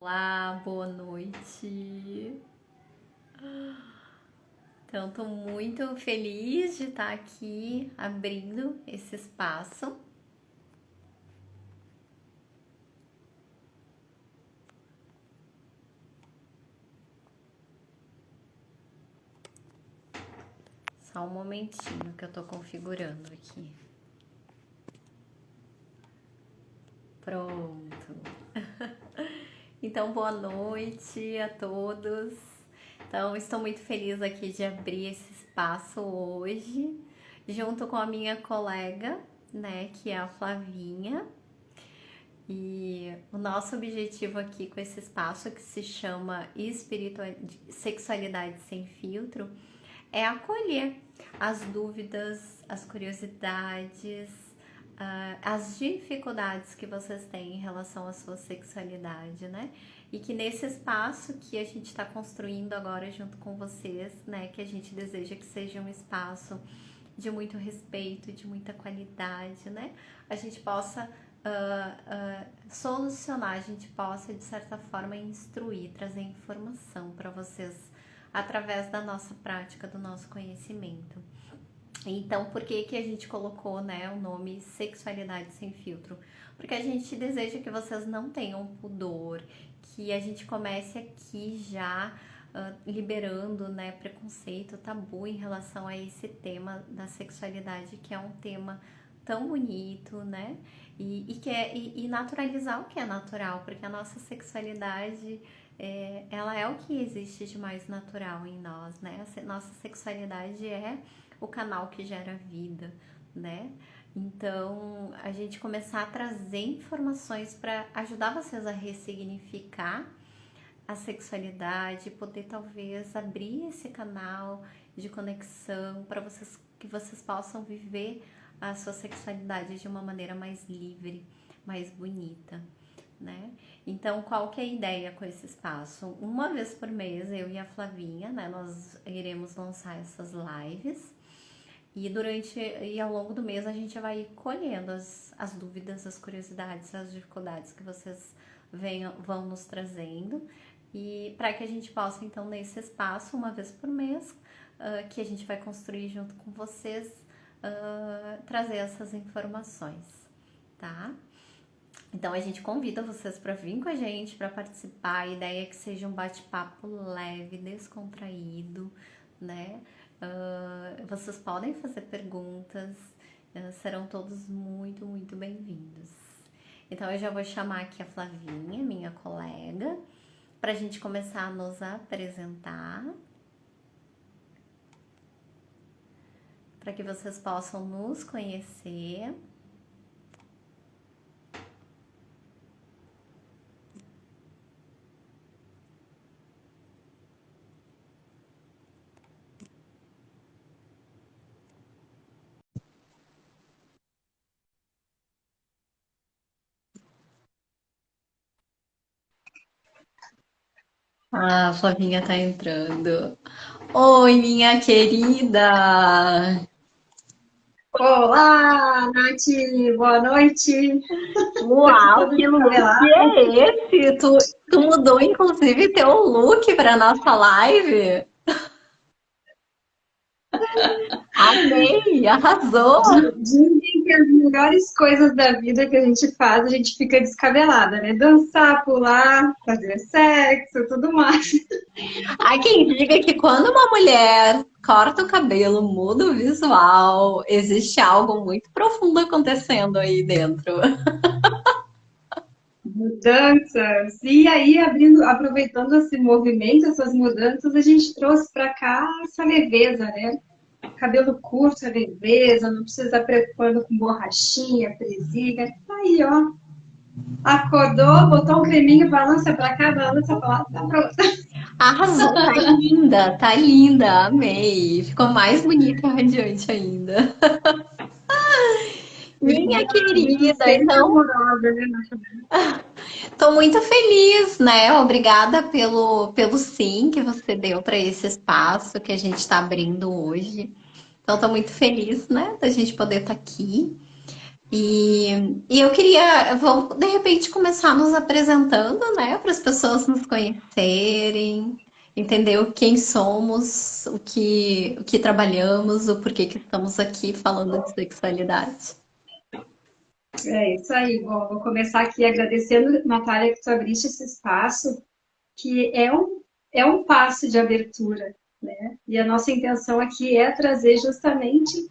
Olá, boa noite. Então, estou muito feliz de estar aqui abrindo esse espaço. Só um momentinho que eu estou configurando aqui. Pronto. Então, boa noite a todos. Então, estou muito feliz aqui de abrir esse espaço hoje, junto com a minha colega, né, que é a Flavinha. E o nosso objetivo aqui com esse espaço que se chama Sexualidade Sem Filtro é acolher as dúvidas, as curiosidades, as dificuldades que vocês têm em relação à sua sexualidade, né? E que nesse espaço que a gente está construindo agora junto com vocês, né? Que a gente deseja que seja um espaço de muito respeito, de muita qualidade, né? A gente possa solucionar, a gente possa de certa forma instruir, trazer informação para vocês através da nossa prática, do nosso conhecimento. Então, por que que a gente colocou, né, o nome Sexualidade Sem Filtro? Porque a gente deseja que vocês não tenham pudor, que a gente comece aqui já liberando, né, preconceito, tabu em relação a esse tema da sexualidade, que é um tema tão bonito, né? E naturalizar o que é natural, porque a nossa sexualidade ela é o que existe de mais natural em nós, né? A nossa sexualidade é o canal que gera vida, né? Então, a gente começar a trazer informações para ajudar vocês a ressignificar a sexualidade, poder talvez abrir esse canal de conexão para vocês que vocês possam viver a sua sexualidade de uma maneira mais livre, mais bonita, né? Então, qual que é a ideia com esse espaço? Uma vez por mês, eu e a Flavinha, né, nós iremos lançar essas lives e ao longo do mês a gente vai colhendo as dúvidas, as curiosidades, as dificuldades que vocês vão nos trazendo e para que a gente possa então nesse espaço uma vez por mês que a gente vai construir junto com vocês trazer essas informações, tá? Então a gente convida vocês para vir com a gente, para participar. A ideia é que seja um bate-papo leve, descontraído, né? Vocês podem fazer perguntas, serão todos muito, muito bem-vindos. Então eu já vou chamar aqui a Flavinha, minha colega, para a gente começar a nos apresentar, para que vocês possam nos conhecer. Ah, a Flavinha tá entrando. Oi, minha querida! Olá, Nath, boa noite. Uau, Tudo que look descabelado? é esse? Tu mudou inclusive teu look para nossa live? Amei, arrasou! Dizem que as melhores coisas da vida que a gente faz, a gente fica descabelada, né? Dançar, pular, fazer sexo, tudo mais. Há quem diga que quando uma mulher corta o cabelo, muda o visual, existe algo muito profundo acontecendo aí dentro. Mudanças. E aí, aproveitando esse movimento, essas mudanças, a gente trouxe para cá essa leveza, né? Cabelo curto, é leveza, não precisa estar preocupando com borrachinha, presilha. Tá aí, ó. Acordou, botou um creminho, balança pra cá, balança pra lá, tá pronto. Arrasou, tá linda, amei. Ficou mais bonita e radiante ainda. Minha E querida, sempre então, amorosa, né? tô muito feliz, né? Obrigada pelo sim que você deu para esse espaço que a gente está abrindo hoje. Então, tô muito feliz, né, da gente poder estar aqui. E, e eu queria, vamos de repente começar nos apresentando, né, para as pessoas nos conhecerem, entender quem somos, o que trabalhamos, o porquê que estamos aqui falando de sexualidade. É isso aí. Bom, vou começar aqui agradecendo, Natália, que tu abriste esse espaço, que é um passo de abertura, né? E a nossa intenção aqui é trazer justamente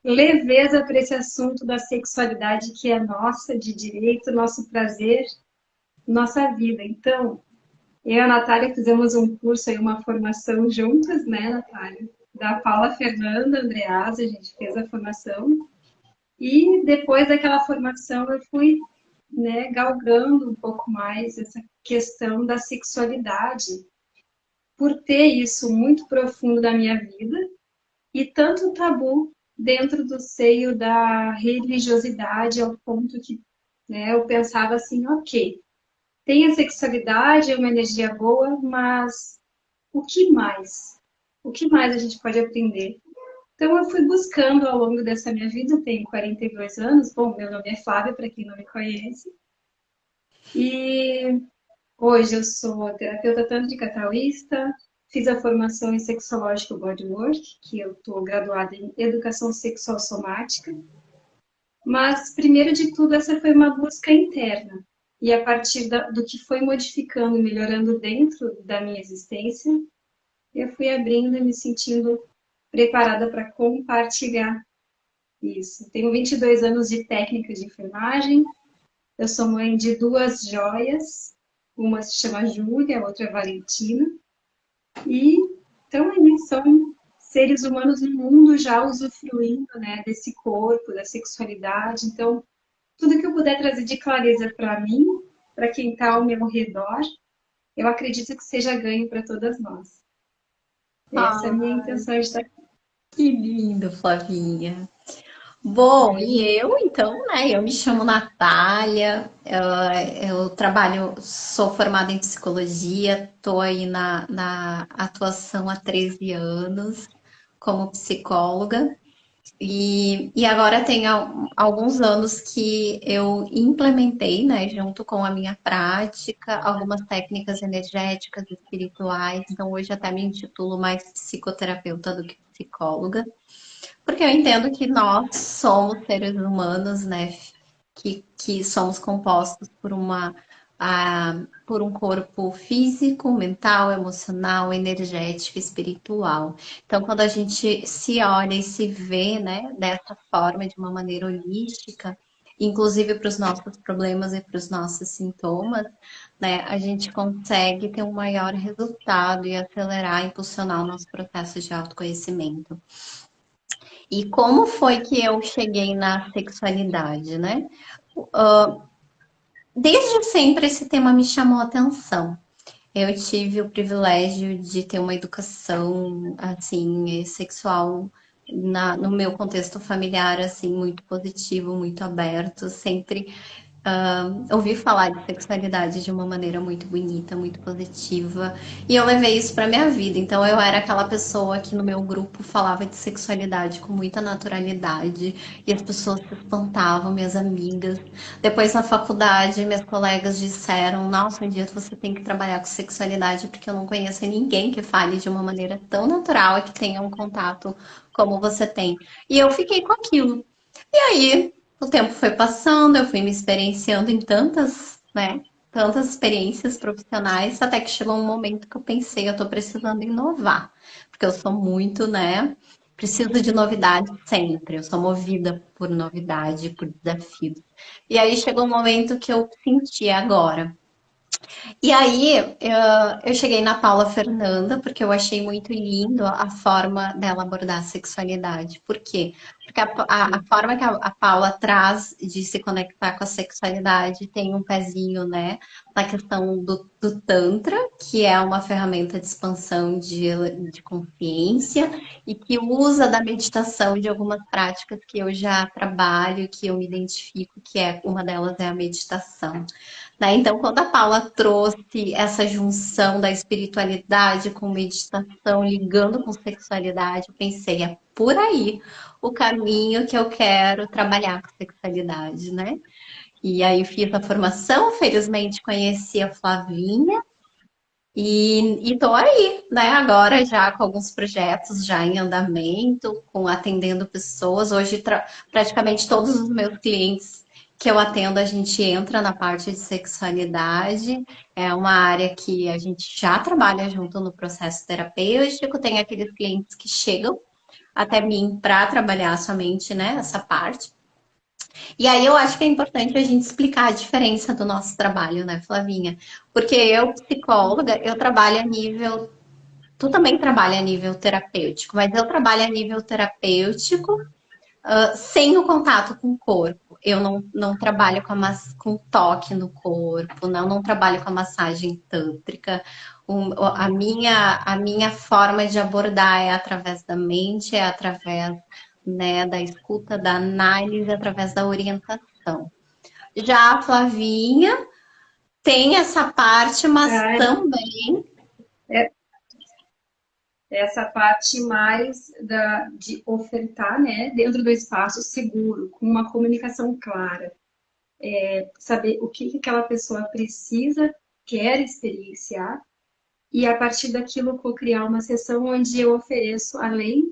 leveza para esse assunto da sexualidade que é nossa, de direito, nosso prazer, nossa vida. Então, eu e a Natália fizemos um curso aí, uma formação juntas, né, Natália? Da Paula Fernanda Andreasa, a gente fez a formação. E depois daquela formação eu fui, né, galgando um pouco mais essa questão da sexualidade, por ter isso muito profundo na minha vida e tanto tabu dentro do seio da religiosidade, ao ponto que, né, eu pensava assim, ok, tem a sexualidade, é uma energia boa, mas o que mais? O que mais a gente pode aprender? Então, eu fui buscando ao longo dessa minha vida, eu tenho 42 anos, bom, meu nome é Flávia, para quem não me conhece, e hoje eu sou terapeuta tântrica taoísta, fiz a formação em sexológico bodywork, que eu estou graduada em educação sexual somática, mas, primeiro de tudo, essa foi uma busca interna, e a partir do que foi modificando e melhorando dentro da minha existência, eu fui abrindo e me sentindo preparada para compartilhar isso. Tenho 22 anos de técnica de enfermagem. Eu sou mãe de duas joias. Uma se chama Júlia, a outra é Valentina. E então aí são seres humanos no mundo já usufruindo, né, desse corpo, da sexualidade. Então, tudo que eu puder trazer de clareza para mim, para quem está ao meu redor, eu acredito que seja ganho para todas nós. Essa é a minha Ah, intenção de estar aqui. que lindo, Flavinha. Bom, É, e eu, então, né, eu me chamo Natália, eu trabalho, sou formada em psicologia, estou aí na atuação há 13 anos como psicóloga. E agora tem alguns anos que eu implementei, né, junto com a minha prática, algumas técnicas energéticas espirituais. Então, hoje até me intitulo mais psicoterapeuta do que psicóloga, porque eu entendo que nós somos seres humanos, né, que somos compostos por por um corpo físico, mental, emocional, energético, espiritual. Então, quando a gente se olha e se vê, né, dessa forma, de uma maneira holística, inclusive para os nossos problemas e para os nossos sintomas, né, a gente consegue ter um maior resultado e acelerar, impulsionar o nosso processo de autoconhecimento. E como foi que eu cheguei na sexualidade, né? Desde sempre esse tema me chamou a atenção. Eu tive o privilégio de ter uma educação assim sexual no meu contexto familiar assim muito positivo, muito aberto, sempre ouvi falar de sexualidade de uma maneira muito bonita, muito positiva, e eu levei isso para minha vida. Então eu era aquela pessoa que no meu grupo falava de sexualidade com muita naturalidade, e as pessoas se espantavam, minhas amigas. Depois na faculdade, minhas colegas disseram: "Nossa, um dia você tem que trabalhar com sexualidade, porque eu não conheço ninguém que fale de uma maneira tão natural e que tenha um contato como você tem". E eu fiquei com aquilo. E aí, o tempo foi passando, eu fui me experienciando em tantas, né? Tantas experiências profissionais, até que chegou um momento que eu pensei, eu tô precisando inovar. Porque eu sou muito, né? Preciso de novidade sempre. Eu sou movida por novidade, por desafios. E aí chegou um momento que eu senti agora. E aí, eu cheguei na Paula Fernanda, porque eu achei muito lindo a forma dela abordar a sexualidade. Por quê? Porque a forma que a Paula traz de se conectar com a sexualidade tem um pezinho, né, na questão do Tantra, que é uma ferramenta de expansão de consciência e que usa da meditação de algumas práticas que eu já trabalho, que eu me identifico, que é uma delas é a meditação. né? Então, quando a Paula trouxe essa junção da espiritualidade com meditação, ligando com sexualidade, eu pensei, é por aí o caminho que eu quero trabalhar com sexualidade, né? E aí fiz a formação, felizmente conheci a Flavinha e tô aí, né? Agora já com alguns projetos já em andamento, com atendendo pessoas. Hoje praticamente todos os meus clientes que eu atendo, a gente entra na parte de sexualidade. É uma área que a gente já trabalha junto no processo terapêutico. Tem aqueles clientes que chegam até mim para trabalhar somente, né, essa parte. E aí eu acho que é importante a gente explicar a diferença do nosso trabalho, né, Flavinha? Porque eu, psicóloga, eu trabalho a nível. Tu também trabalha a nível terapêutico, mas eu trabalho a nível terapêutico, sem o contato com o corpo. Eu não trabalho com toque no corpo, não trabalho com a massagem tântrica. A minha forma de abordar é através da mente, é através, né, da escuta, da análise, através da orientação. Já a Flavinha tem essa parte, mas Ah, também é essa parte mais de ofertar, né, dentro do espaço seguro, com uma comunicação clara, saber o que aquela pessoa precisa, quer experienciar, e a partir daquilo co-criar uma sessão onde eu ofereço, além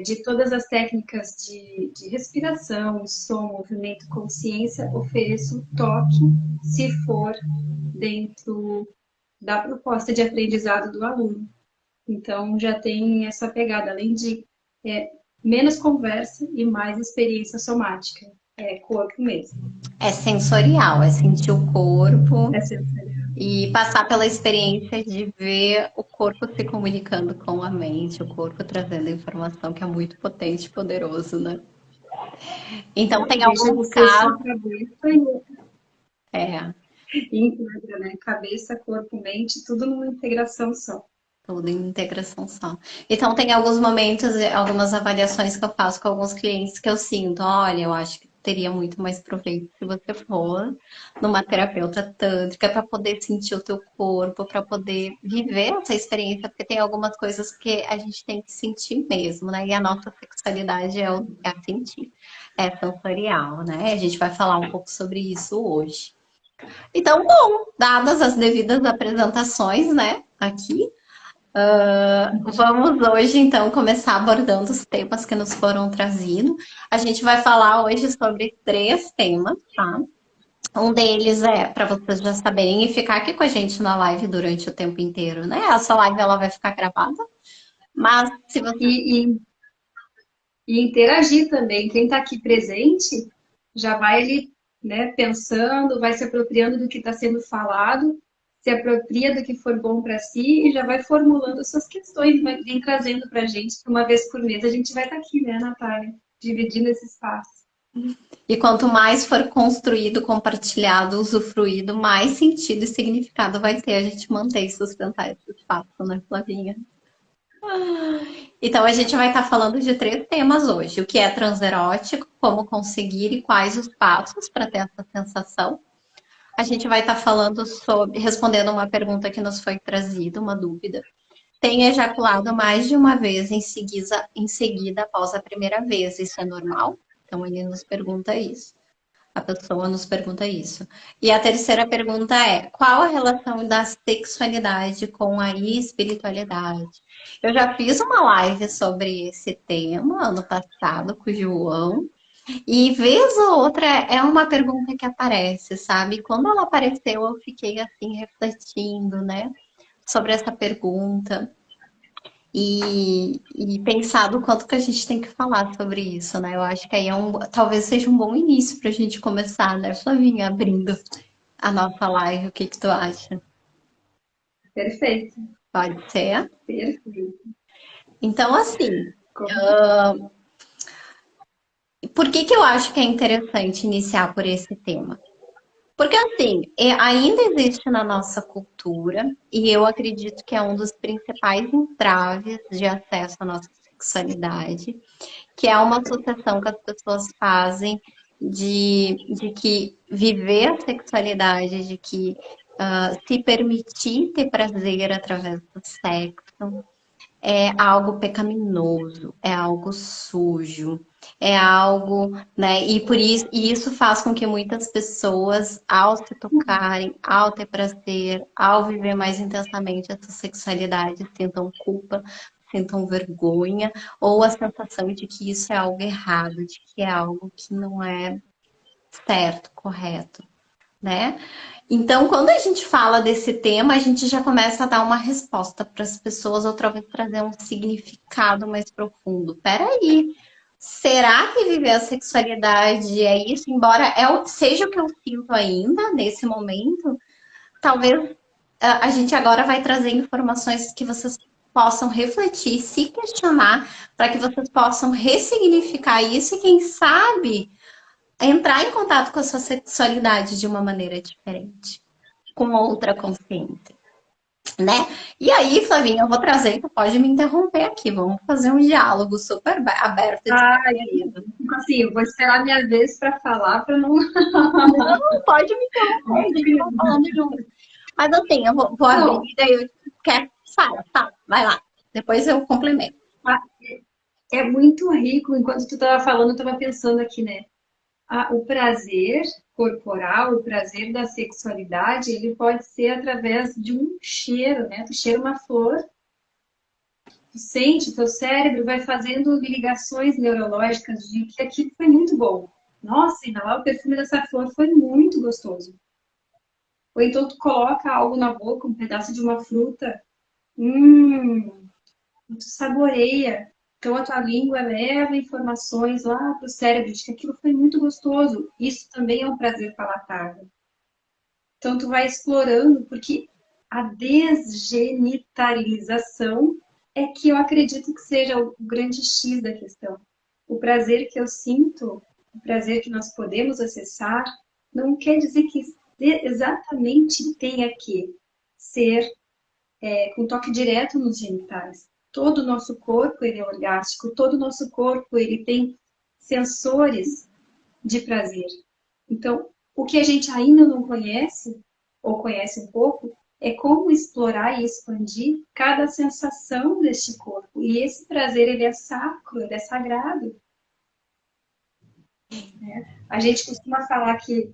de todas as técnicas de respiração, som, movimento, consciência, ofereço toque, se for dentro da proposta de aprendizado do aluno. Então, já tem essa pegada, além de é, menos conversa e mais experiência somática, corpo mesmo. é sensorial, é sentir o corpo É sensorial. e passar pela experiência de ver o corpo se comunicando com a mente, o corpo trazendo informação que é muito potente e poderoso, né? Então tem Deixa alguns de ser só casos, cabeça é, e integra, né? Cabeça, corpo, mente, tudo numa integração só. tudo em integração só. Então tem alguns momentos, algumas avaliações que eu faço com alguns clientes que eu sinto, olha, eu acho que teria muito mais proveito se você for numa terapeuta tântrica para poder sentir o teu corpo, para poder viver essa experiência, porque tem algumas coisas que a gente tem que sentir mesmo, né? E a nossa sexualidade é a sentir, é sensorial, né? A gente vai falar um pouco sobre isso hoje. Então, bom, dadas as devidas apresentações, né, aqui, vamos hoje então começar abordando os temas que nos foram trazidos. A gente vai falar hoje sobre 3 temas, tá? Um deles é para vocês já saberem e ficar aqui com a gente na live durante o tempo inteiro, né? Essa live ela vai ficar gravada, mas se você E, e interagir também. Quem está aqui presente já vai ali, né, pensando, vai se apropriando do que está sendo falado, se apropria do que for bom para si e já vai formulando suas questões, vai vir trazendo para a gente, que uma vez por mês a gente vai estar aqui, né, Natália? Dividindo esse espaço. e quanto mais for construído, compartilhado, usufruído, mais sentido e significado vai ter a gente manter e sustentar esse espaço, né, Flavinha? Então, a gente vai estar falando de 3 temas hoje: o que é transerótico, como conseguir e quais os passos para ter essa sensação. A gente vai estar falando sobre, respondendo uma pergunta que nos foi trazida, uma dúvida. Tem ejaculado mais de uma vez em seguida após a primeira vez, isso é normal? Então, ele nos pergunta isso. A pessoa nos pergunta isso. E a terceira pergunta é: qual a relação da sexualidade com a espiritualidade? Eu já fiz uma live sobre esse tema ano passado com o João, e vez ou outra é uma pergunta que aparece, sabe? Quando ela apareceu, eu fiquei assim refletindo, né, sobre essa pergunta. E pensar do quanto que a gente tem que falar sobre isso, né? Eu acho que aí talvez seja um bom início para a gente começar, né, Flavinha, abrindo a nossa live. O que que tu acha? Perfeito, Pode ser? perfeito. Então, assim, Como por que que eu acho que é interessante iniciar por esse tema? Porque, assim, ainda existe na nossa cultura, e eu acredito que é um dos principais entraves de acesso à nossa sexualidade, que é uma associação que as pessoas fazem de que viver a sexualidade, de que se permitir ter prazer através do sexo é algo pecaminoso, é algo sujo, é algo, né? E por isso, e isso faz com que muitas pessoas, ao se tocarem, ao ter prazer, ao viver mais intensamente essa sexualidade, sintam culpa, sintam vergonha, ou a sensação de que isso é algo errado, de que é algo que não é certo, correto, né? Então, quando a gente fala desse tema, a gente já começa a dar uma resposta para as pessoas, ou talvez trazer um significado mais profundo. Peraí, será que viver a sexualidade é isso? Embora seja o que eu sinto ainda nesse momento, talvez a gente agora vai trazer informações que vocês possam refletir, se questionar, para que vocês possam ressignificar isso e, quem sabe, entrar em contato com a sua sexualidade de uma maneira diferente, com outra consciência, né? E aí, Flavinha, eu vou trazer, tu pode me interromper aqui, vamos fazer um diálogo super aberto e Ai, descontraído. assim, eu vou esperar minha vez para falar, para não. Não, pode me interromper, a gente vai falando junto. Mas assim, eu vou abrir, Não, daí eu quero, fala, vai lá. Depois eu complemento. é muito rico. Enquanto tu estava falando, eu estava pensando aqui, né? O prazer corporal, o prazer da sexualidade, ele pode ser através de um cheiro, né? Tu cheira uma flor, tu sente, teu cérebro vai fazendo ligações neurológicas de que aquilo foi muito bom. Nossa, inalar o perfume dessa flor foi muito gostoso. Ou então tu coloca algo na boca, um pedaço de uma fruta, tu saboreia. Então a tua língua leva informações lá para o cérebro de que aquilo foi muito gostoso. Isso também é um prazer palatável. Então tu vai explorando, porque a desgenitalização é que eu acredito que seja o grande X da questão. O prazer que eu sinto, o prazer que nós podemos acessar, não quer dizer que exatamente tenha que ser com toque direto nos genitais. Todo o nosso corpo ele é orgástico, todo o nosso corpo ele tem sensores de prazer. Então, o que a gente ainda não conhece, ou conhece um pouco, é como explorar e expandir cada sensação deste corpo. E esse prazer, ele é sacro, ele é sagrado. Né? A gente costuma falar que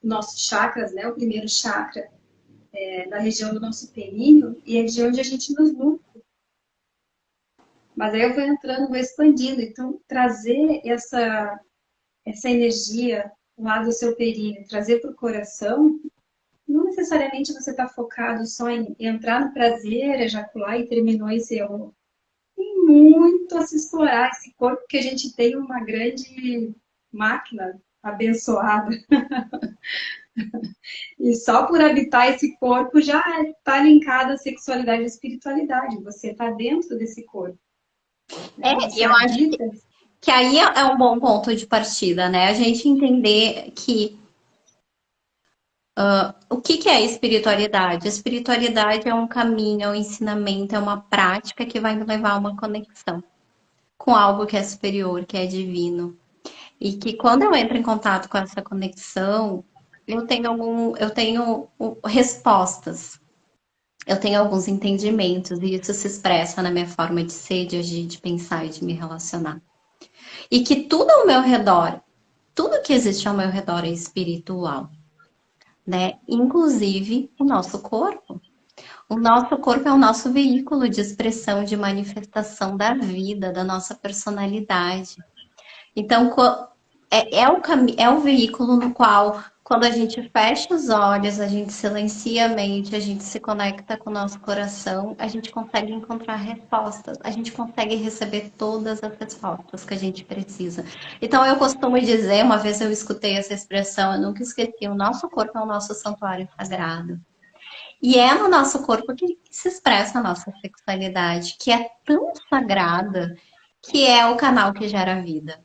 nossos chakras, né, o primeiro chakra é da região do nosso períneo e é de onde a gente nos nutre. Mas aí eu vou entrando, vou expandindo. Então, trazer essa energia lá do seu períneo, trazer para o coração, não necessariamente você está focado só em entrar no prazer, ejacular e terminou esse amor. Tem muito a se explorar esse corpo que a gente tem uma grande máquina abençoada. E só por habitar esse corpo já está linkada a sexualidade e espiritualidade. Você está dentro desse corpo. Né? E Você eu acho habita. que aí é um bom ponto de partida, né? A gente entender que o que que é espiritualidade? A espiritualidade é um caminho, é um ensinamento, é uma prática que vai me levar a uma conexão com algo que é superior, que é divino. E que quando eu entro em contato com essa conexão, eu tenho respostas, eu tenho alguns entendimentos, e isso se expressa na minha forma de ser, de agir, de pensar e de me relacionar. E que tudo ao meu redor, tudo que existe ao meu redor é espiritual, né? Inclusive o nosso corpo. O nosso corpo é o nosso veículo de expressão, de manifestação da vida, da nossa personalidade. Então, é o veículo no qual, quando a gente fecha os olhos, a gente silencia a mente, a gente se conecta com o nosso coração, a gente consegue encontrar respostas, a gente consegue receber todas as respostas que a gente precisa. Então, eu costumo dizer, uma vez eu escutei essa expressão, eu nunca esqueci, o nosso corpo é o nosso santuário sagrado. E é no nosso corpo que se expressa a nossa sexualidade, que é tão sagrada, que é o canal que gera vida.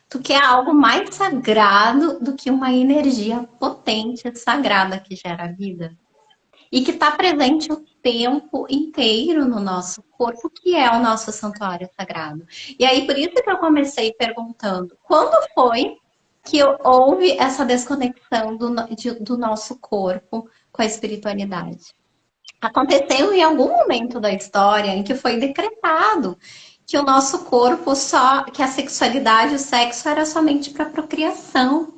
Tu quer algo mais sagrado do que uma energia potente, sagrada que gera vida? e que está presente o tempo inteiro no nosso corpo, que é o nosso santuário sagrado. E aí, por isso que eu comecei perguntando, quando foi que houve essa desconexão do nosso corpo com a espiritualidade? Aconteceu em algum momento da história em que foi decretado que o nosso corpo só, que a sexualidade, o sexo era somente para procriação,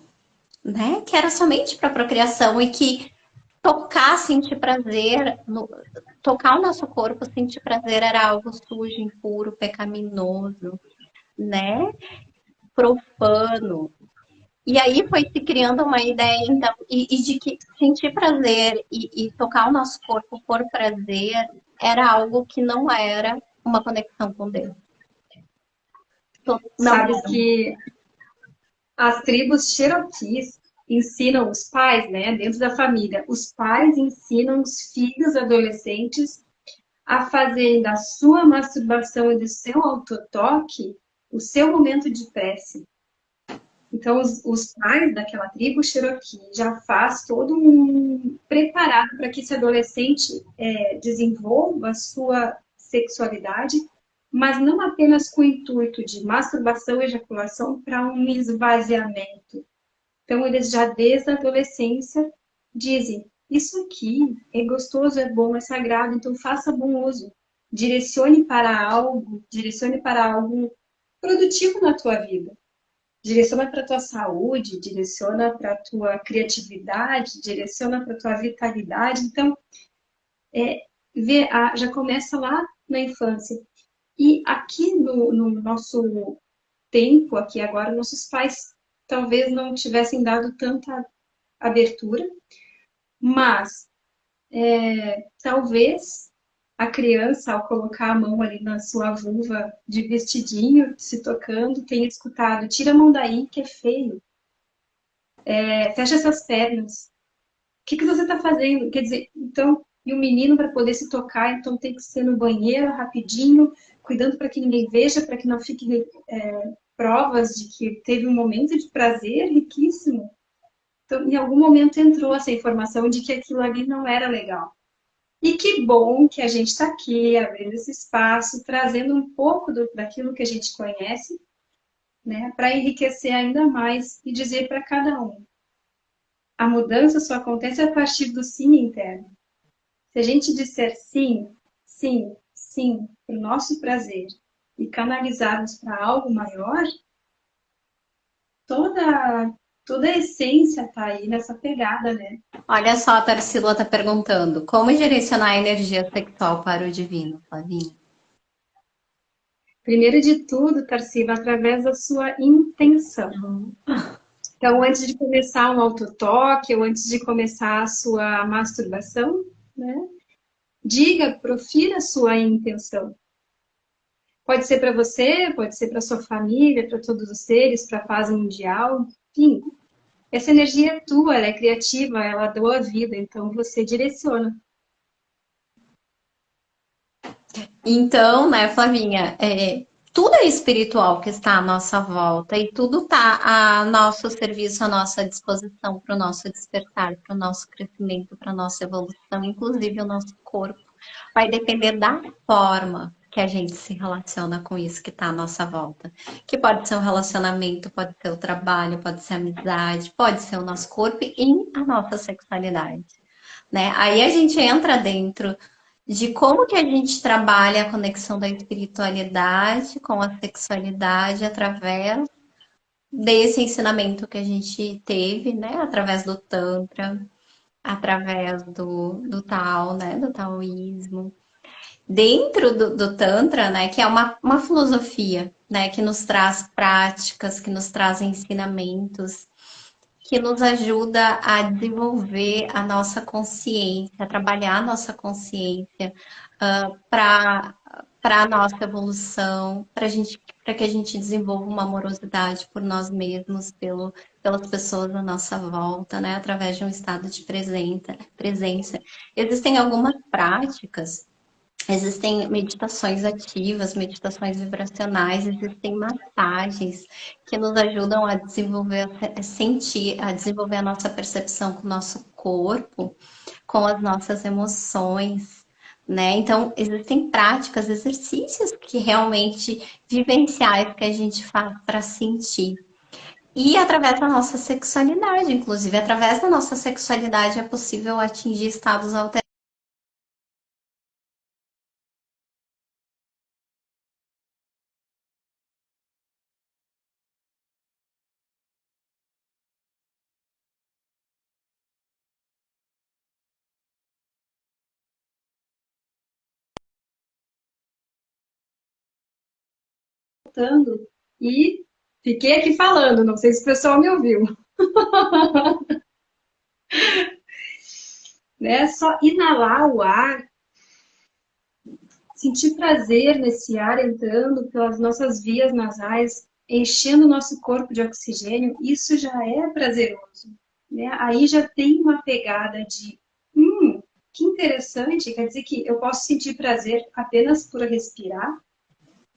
né? Que era somente para procriação e que tocar, sentir prazer, tocar o nosso corpo, sentir prazer era algo sujo, impuro, pecaminoso, né? Profano. E aí foi se criando uma ideia, então, e de que sentir prazer e tocar o nosso corpo por prazer era algo que não era uma conexão com Deus. Não Sabes era. que as tribos Cherokees ensinam os pais, né, dentro da família, os pais ensinam os filhos adolescentes a fazerem da sua masturbação e do seu autotoque o seu momento de prece. Então, os pais daquela tribo Cherokee já faz todo um preparado para que esse adolescente desenvolva a sua sexualidade, mas não apenas com o intuito de masturbação e ejaculação para um esvaziamento. Então, eles já desde a adolescência dizem: isso aqui é gostoso, é bom, é sagrado, então faça bom uso. Direcione para algo produtivo na tua vida. Direciona para a tua saúde, direciona para a tua criatividade, direciona para a tua vitalidade. Então, já começa lá na infância. E aqui no nosso tempo, aqui agora, nossos pais talvez não tivessem dado tanta abertura, mas talvez a criança, ao colocar a mão ali na sua vulva de vestidinho, se tocando, tenha escutado: tira a mão daí, que é feio. Fecha essas pernas. O que você está fazendo? Quer dizer, então, e o menino para poder se tocar, então tem que ser no banheiro rapidinho, cuidando para que ninguém veja, para que não fique provas de que teve um momento de prazer riquíssimo. Então, em algum momento entrou essa informação de que aquilo ali não era legal. E que bom que a gente está aqui, abrindo esse espaço, trazendo um pouco daquilo que a gente conhece, né, para enriquecer ainda mais e dizer para cada um: a mudança só acontece a partir do sim interno. Se a gente disser sim, sim, sim, para o nosso prazer e canalizarmos para algo maior, toda a essência está aí nessa pegada, né? Olha só, a Tarsila está perguntando: como direcionar a energia sexual para o divino, Flavinha? Primeiro de tudo, Tarsila, através da sua intenção. Então, antes de começar um autotoque ou antes de começar a sua masturbação, né, profira a sua intenção. Pode ser para você, pode ser para sua família, para todos os seres, para a paz mundial, enfim. Essa energia é tua, ela é criativa, ela doa vida, então você direciona. Então, né, Flavinha, tudo é espiritual que está à nossa volta e tudo está a nosso serviço, à nossa disposição para o nosso despertar, para o nosso crescimento, para a nossa evolução, inclusive o nosso corpo. Vai depender da forma que a gente se relaciona com isso que está à nossa volta. Que pode ser um relacionamento, pode ser o trabalho, pode ser a amizade, pode ser o nosso corpo e a nossa sexualidade. Né? Aí a gente entra dentro de como que a gente trabalha a conexão da espiritualidade com a sexualidade através desse ensinamento que a gente teve, né? Através do Tantra, através do Tao, né? Do taoísmo. Dentro do Tantra, né? Que é uma filosofia, né? Que nos traz práticas, que nos traz ensinamentos, que nos ajuda a desenvolver a nossa consciência, a trabalhar a nossa consciência para a nossa evolução, para que a gente desenvolva uma amorosidade por nós mesmos, pelas pessoas à nossa volta, né? Através de um estado de presença. Existem algumas práticas. Existem meditações ativas, meditações vibracionais, existem massagens que nos ajudam a desenvolver, a sentir, a desenvolver a nossa percepção com o nosso corpo, com as nossas emoções, né? Então, existem práticas, exercícios que realmente vivenciais que a gente faz para sentir. E através da nossa sexualidade, inclusive, através da nossa sexualidade é possível atingir estados Voltando e fiquei aqui falando, não sei se o pessoal me ouviu, né? Só inalar o ar, sentir prazer nesse ar entrando pelas nossas vias nasais, enchendo o nosso corpo de oxigênio, isso já é prazeroso, né? Aí já tem uma pegada de, que interessante, quer dizer que eu posso sentir prazer apenas por respirar?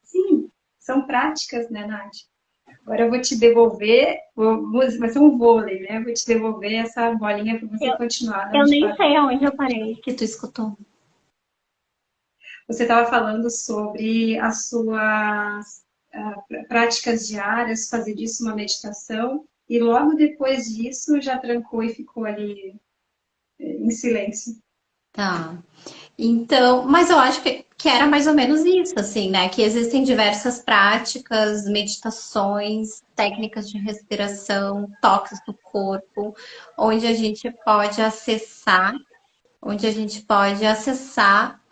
Sim, são práticas, né, Nath? Agora eu vou te devolver, vai ser um vôlei, né? Vou te devolver essa bolinha para você Eu, continuar de eu onde nem parou. sei aonde eu parei que tu escutou. Você estava falando sobre as suas práticas diárias, fazer disso uma meditação, e logo depois disso já trancou e ficou ali em silêncio. Tá. Então, mas eu acho que era mais ou menos isso, assim, né? Que existem diversas práticas, meditações, técnicas de respiração, toques do corpo, onde a gente pode acessar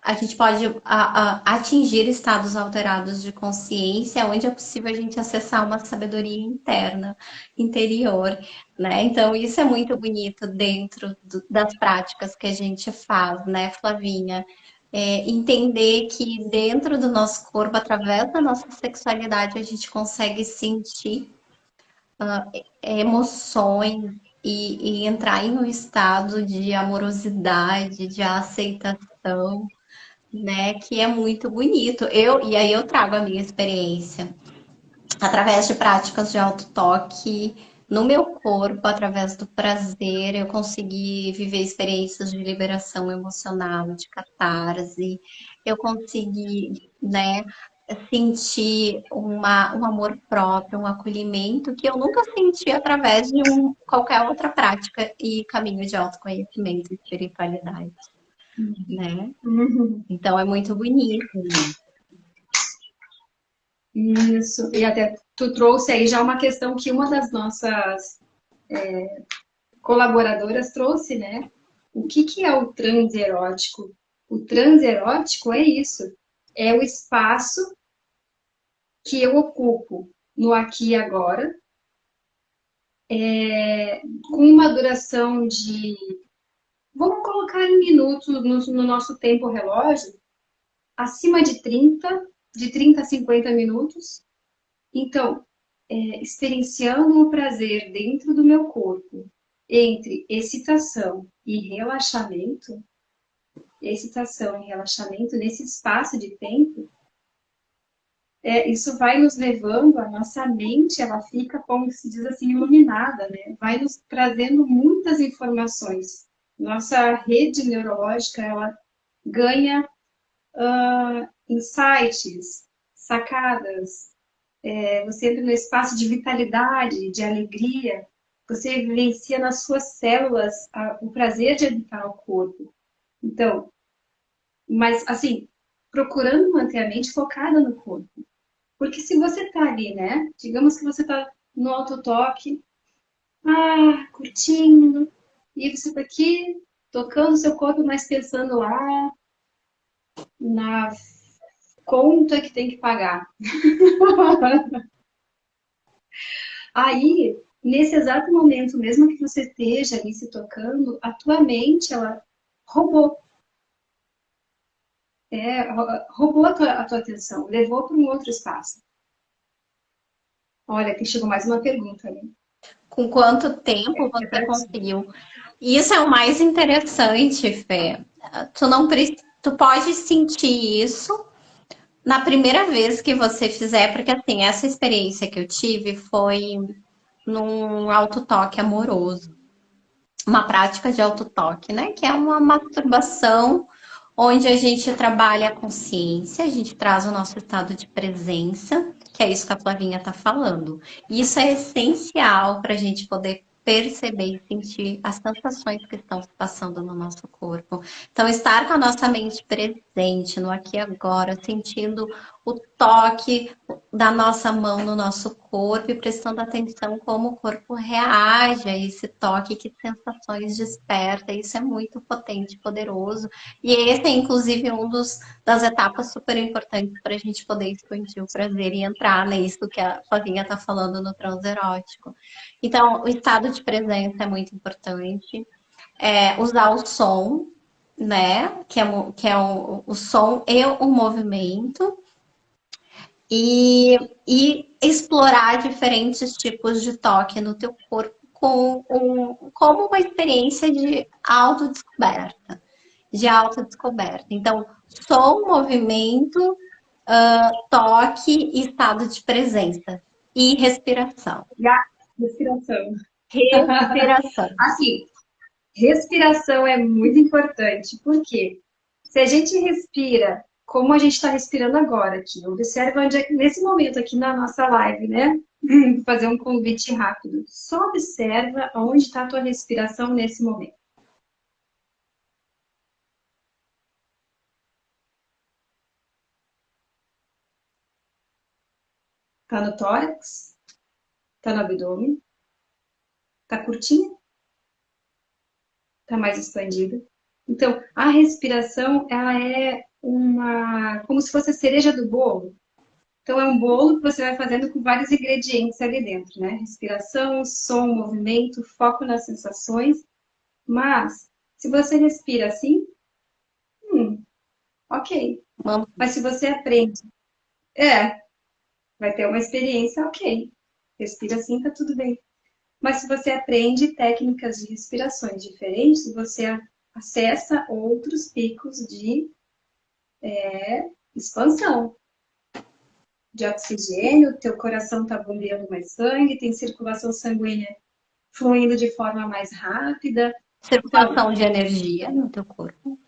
a gente pode atingir estados alterados de consciência, onde é possível a gente acessar uma sabedoria interna, interior, né? Então, isso é muito bonito dentro das práticas que a gente faz, né, Flavinha? Entender que dentro do nosso corpo, através da nossa sexualidade, a gente consegue sentir emoções e entrar em um estado de amorosidade, de aceitação, né? Que é muito bonito. E aí eu trago a minha experiência através de práticas de autotoque no meu corpo, através do prazer, eu consegui viver experiências de liberação emocional, de catarse, eu consegui, né, sentir um amor próprio, um acolhimento que eu nunca senti através de qualquer outra prática e caminho de autoconhecimento e espiritualidade, né? Uhum. Então é muito bonito. Isso, e até tu trouxe aí já uma questão que uma das nossas colaboradoras trouxe, né? O que que é o transe erótico? O transe erótico é isso, é o espaço que eu ocupo no aqui e agora, com uma duração de, vamos colocar em minutos no nosso tempo relógio, acima de 30 a 50 minutos. Então, experienciando o prazer dentro do meu corpo, entre excitação e relaxamento nesse espaço de tempo, isso vai nos levando, a nossa mente, ela fica, como se diz assim, iluminada, né? Vai nos trazendo muitas informações. Nossa rede neurológica, ela ganha insights, sacadas. Você entra no espaço de vitalidade, de alegria. Você vivencia nas suas células o prazer de habitar o corpo. Então, mas assim, procurando manter a mente focada no corpo. Porque se você tá ali, né? Digamos que você tá no autotoque, curtindo, e você tá aqui tocando o seu corpo, mas pensando lá na conta que tem que pagar. Aí, nesse exato momento, mesmo que você esteja ali se tocando, a tua mente, ela roubou, roubou a tua atenção, levou para um outro espaço. Olha, que chegou mais uma pergunta ali. Com quanto tempo É você para ti. conseguiu? Isso é o mais interessante, Fê. Tu pode sentir isso na primeira vez que você fizer, porque assim, essa experiência que eu tive foi num autotoque amoroso. uma prática de autotoque, né? Que é uma masturbação onde a gente trabalha a consciência, a gente traz o nosso estado de presença, que é isso que a Flavinha está falando. Isso é essencial para a gente poder perceber e sentir as sensações que estão se passando no nosso corpo. Então, estar com a nossa mente presente no aqui e agora, sentindo o toque da nossa mão no nosso corpo e prestando atenção como o corpo reage a esse toque, que sensações desperta. Isso é muito potente, poderoso. E esse é, inclusive, das etapas super importantes para a gente poder expandir o prazer e entrar nisso que a Flavinha está falando no transerótico. Então, o estado de presença é muito importante. Usar o som, né? Que é o som e o movimento. E explorar diferentes tipos de toque no teu corpo como uma experiência de autodescoberta. Então, som, movimento, toque e estado de presença. E respiração. E a respiração. Respiração. Assim, respiração é muito importante, porque se a gente respira como a gente está respirando agora aqui, observa onde é, nesse momento aqui na nossa live, né? Vou fazer um convite rápido. Só observa onde está a tua respiração nesse momento. Tá no tórax? Tá no abdômen? Tá curtinha? Tá mais expandida? Então, a respiração, ela é como se fosse a cereja do bolo. Então, é um bolo que você vai fazendo com vários ingredientes ali dentro, né? Respiração, som, movimento, foco nas sensações. Mas, se você respira assim, ok. Vamos. Mas se você aprende, é, vai ter uma experiência, ok. Respira assim, tá tudo bem. Mas se você aprende técnicas de respirações diferentes, você acessa outros picos de expansão, de oxigênio, teu coração está bombeando mais sangue, tem circulação sanguínea fluindo de forma mais rápida. Circulação Então, de energia no teu corpo.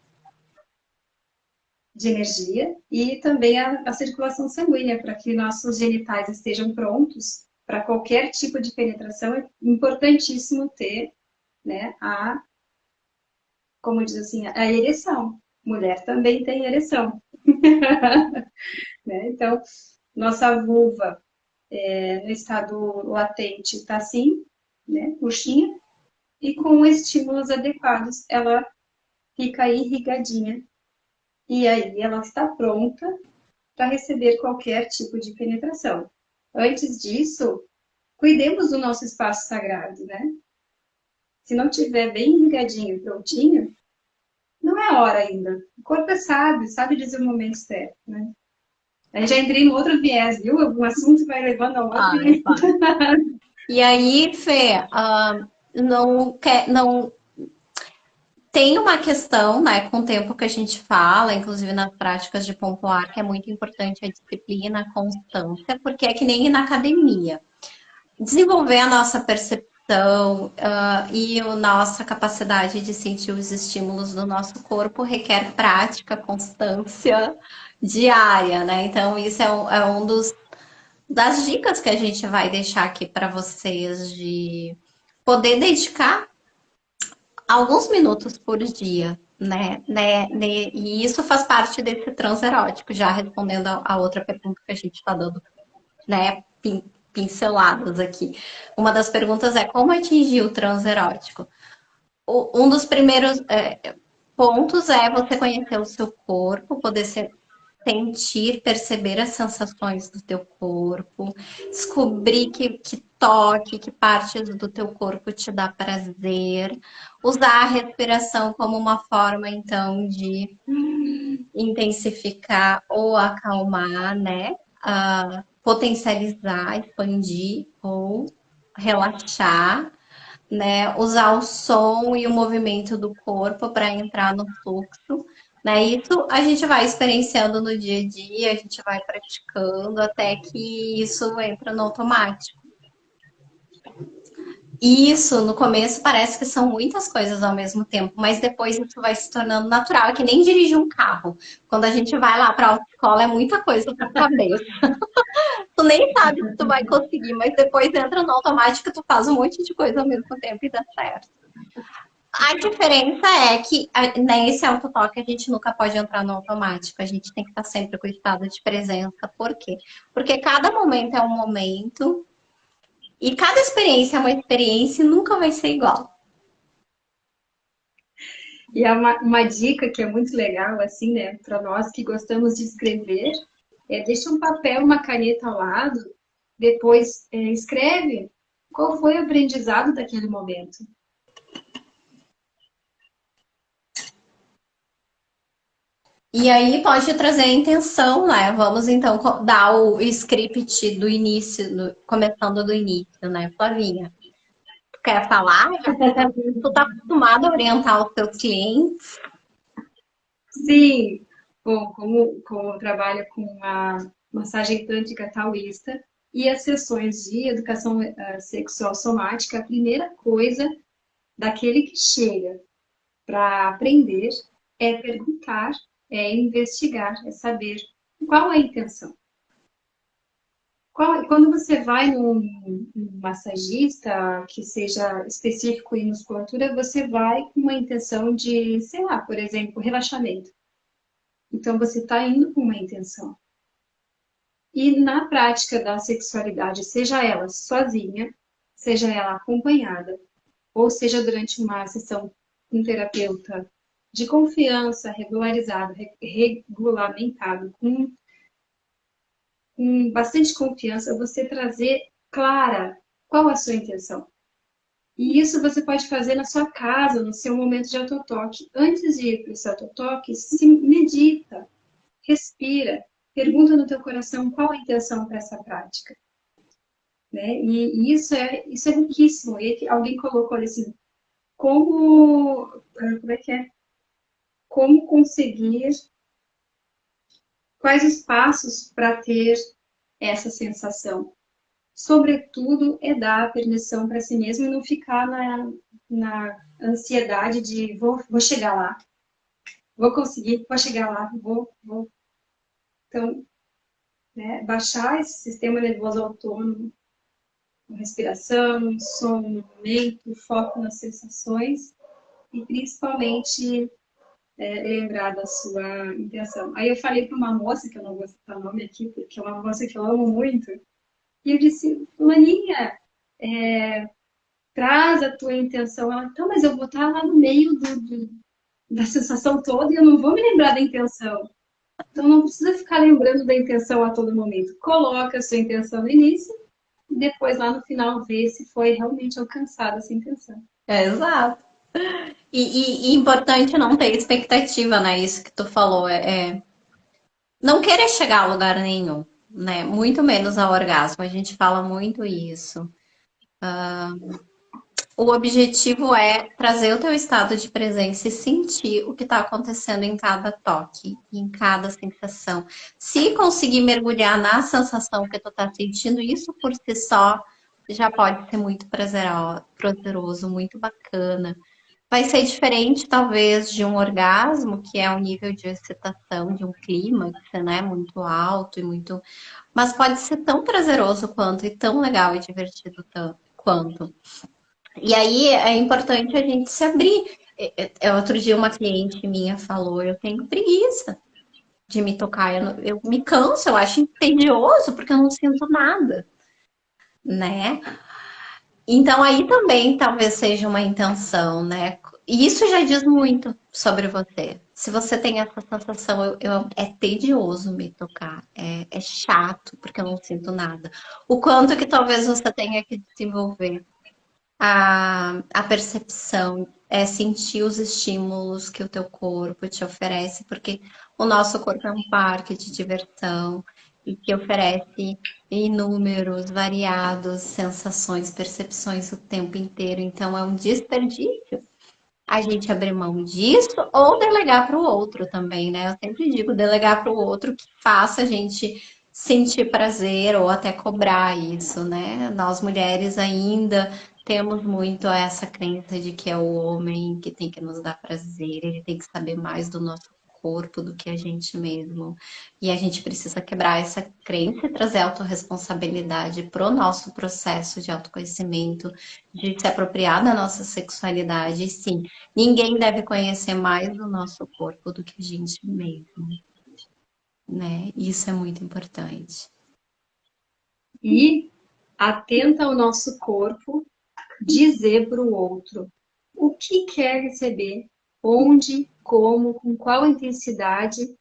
de energia e também a circulação sanguínea, para que nossos genitais estejam prontos para qualquer tipo de penetração. É importantíssimo ter, né, como diz assim, a ereção. Mulher também tem ereção. Né? Então, nossa vulva no estado latente está assim, né, murchinha, e com estímulos adequados ela fica irrigadinha. E aí ela está pronta para receber qualquer tipo de penetração. Antes disso, cuidemos do nosso espaço sagrado, né? Se não tiver bem irrigadinho, prontinho, não é a hora ainda. O corpo é sábio, sabe dizer o momento certo, né? Aí já entrei no outro viés, viu? Um assunto vai levando ao outro. E aí, Fê, não tem uma questão, né, com o tempo que a gente fala, inclusive nas práticas de pompoar, que é muito importante a disciplina, a constância, porque é que nem ir na academia. Desenvolver a nossa percepção e a nossa capacidade de sentir os estímulos do nosso corpo requer prática, constância diária, né? Então, isso é um das dicas que a gente vai deixar aqui para vocês de poder dedicar alguns minutos por dia, né? E isso faz parte desse transerótico, já respondendo a outra pergunta que a gente está dando, né? Pinceladas aqui. Uma das perguntas é como atingir o transerótico? Um dos primeiros pontos é você conhecer o seu corpo, poder sentir, perceber as sensações do teu corpo, descobrir que toque, que partes do teu corpo te dá prazer, usar a respiração como uma forma, então, de intensificar ou acalmar, né? Potencializar, expandir ou relaxar, né? Usar o som e o movimento do corpo para entrar no fluxo, né? Isso a gente vai experienciando no dia a dia, a gente vai praticando até que isso entra no automático. Isso, no começo parece que são muitas coisas ao mesmo tempo, mas depois isso vai se tornando natural. É que nem dirigir um carro. Quando a gente vai lá para a autoescola, é muita coisa para cabeça. Tu nem sabe se tu vai conseguir, mas depois entra no automático, tu faz um monte de coisa ao mesmo tempo e dá certo. A diferença é que nesse autotoque a gente nunca pode entrar no automático, a gente tem que estar sempre com o estado de presença. Por quê? Porque cada momento é um momento e cada experiência é uma experiência e nunca vai ser igual. E é uma dica que é muito legal, assim, né, para nós que gostamos de escrever, deixa um papel, uma caneta ao lado, depois escreve qual foi o aprendizado daquele momento. E aí pode trazer a intenção, né? Vamos então dar o script do início, começando do início, né, Flavinha? Tu quer falar? Tu tá acostumada a orientar os teus clientes? Sim, bom, como eu trabalho com a massagem tântrica taoísta e as sessões de educação sexual somática, a primeira coisa daquele que chega para aprender é perguntar, é investigar, é saber qual é a intenção. Quando você vai num massagista que seja específico em musculatura, você vai com uma intenção de, sei lá, por exemplo, relaxamento. Então você está indo com uma intenção. E na prática da sexualidade, seja ela sozinha, seja ela acompanhada, ou seja durante uma sessão com um terapeuta de confiança, regularizado, regulamentado, com bastante confiança, você trazer clara qual a sua intenção. E isso você pode fazer na sua casa, no seu momento de autotoque. Antes de ir para esse autotoque, se medita, respira, pergunta no teu coração qual a intenção para essa prática. Né? E isso é riquíssimo. E alguém colocou assim, como é que é? Como conseguir, quais os passos para ter essa sensação? Sobretudo, é dar permissão para si mesmo e não ficar na ansiedade de vou chegar lá, vou conseguir, vou chegar lá, vou. Então, né, baixar esse sistema nervoso autônomo, respiração, som, movimento, foco nas sensações e principalmente lembrar da sua intenção. Aí eu falei para uma moça, que eu não vou citar o nome aqui, porque é uma moça que eu amo muito, e eu disse, Fulaninha, traz a tua intenção. Ela, então, mas eu vou estar lá no meio da sensação toda e eu não vou me lembrar da intenção. Então não precisa ficar lembrando da intenção a todo momento. Coloca a sua intenção no início e depois lá no final vê se foi realmente alcançada essa intenção. Exato. E importante não ter expectativa, né? Isso que tu falou. Não querer chegar a lugar nenhum, né? Muito menos ao orgasmo. A gente fala muito isso. O objetivo é trazer o teu estado de presença e sentir o que está acontecendo em cada toque, em cada sensação. Se conseguir mergulhar na sensação que tu está sentindo, isso por si só já pode ser muito prazeroso, muito bacana. Vai ser diferente, talvez, de um orgasmo, que é um nível de excitação, de um clímax, né? Muito alto e muito. Mas pode ser tão prazeroso quanto, e tão legal e divertido quanto. E aí é importante a gente se abrir. Outro dia uma cliente minha falou, eu tenho preguiça de me tocar, eu me canso, eu acho tedioso, porque eu não sinto nada, né? Então aí também talvez seja uma intenção, né? E isso já diz muito sobre você. Se você tem essa sensação, é tedioso me tocar, é chato, porque eu não sinto nada. O quanto que talvez você tenha que desenvolver a percepção, é sentir os estímulos que o teu corpo te oferece, porque o nosso corpo é um parque de diversão e que oferece inúmeros, variados sensações, percepções o tempo inteiro. Então é um desperdício a gente abrir mão disso ou delegar para o outro também, né? Eu sempre digo delegar para o outro que faça a gente sentir prazer ou até cobrar isso, né? Nós mulheres ainda temos muito essa crença de que é o homem que tem que nos dar prazer, ele tem que saber mais do nosso corpo do que a gente mesmo. E a gente precisa quebrar essa crença e trazer autorresponsabilidade para o nosso processo de autoconhecimento, de se apropriar da nossa sexualidade. E sim, ninguém deve conhecer mais do nosso corpo do que a gente mesmo, né? Isso é muito importante. E atenta ao nosso corpo, dizer para o outro o que quer receber, onde, como, com qual intensidade,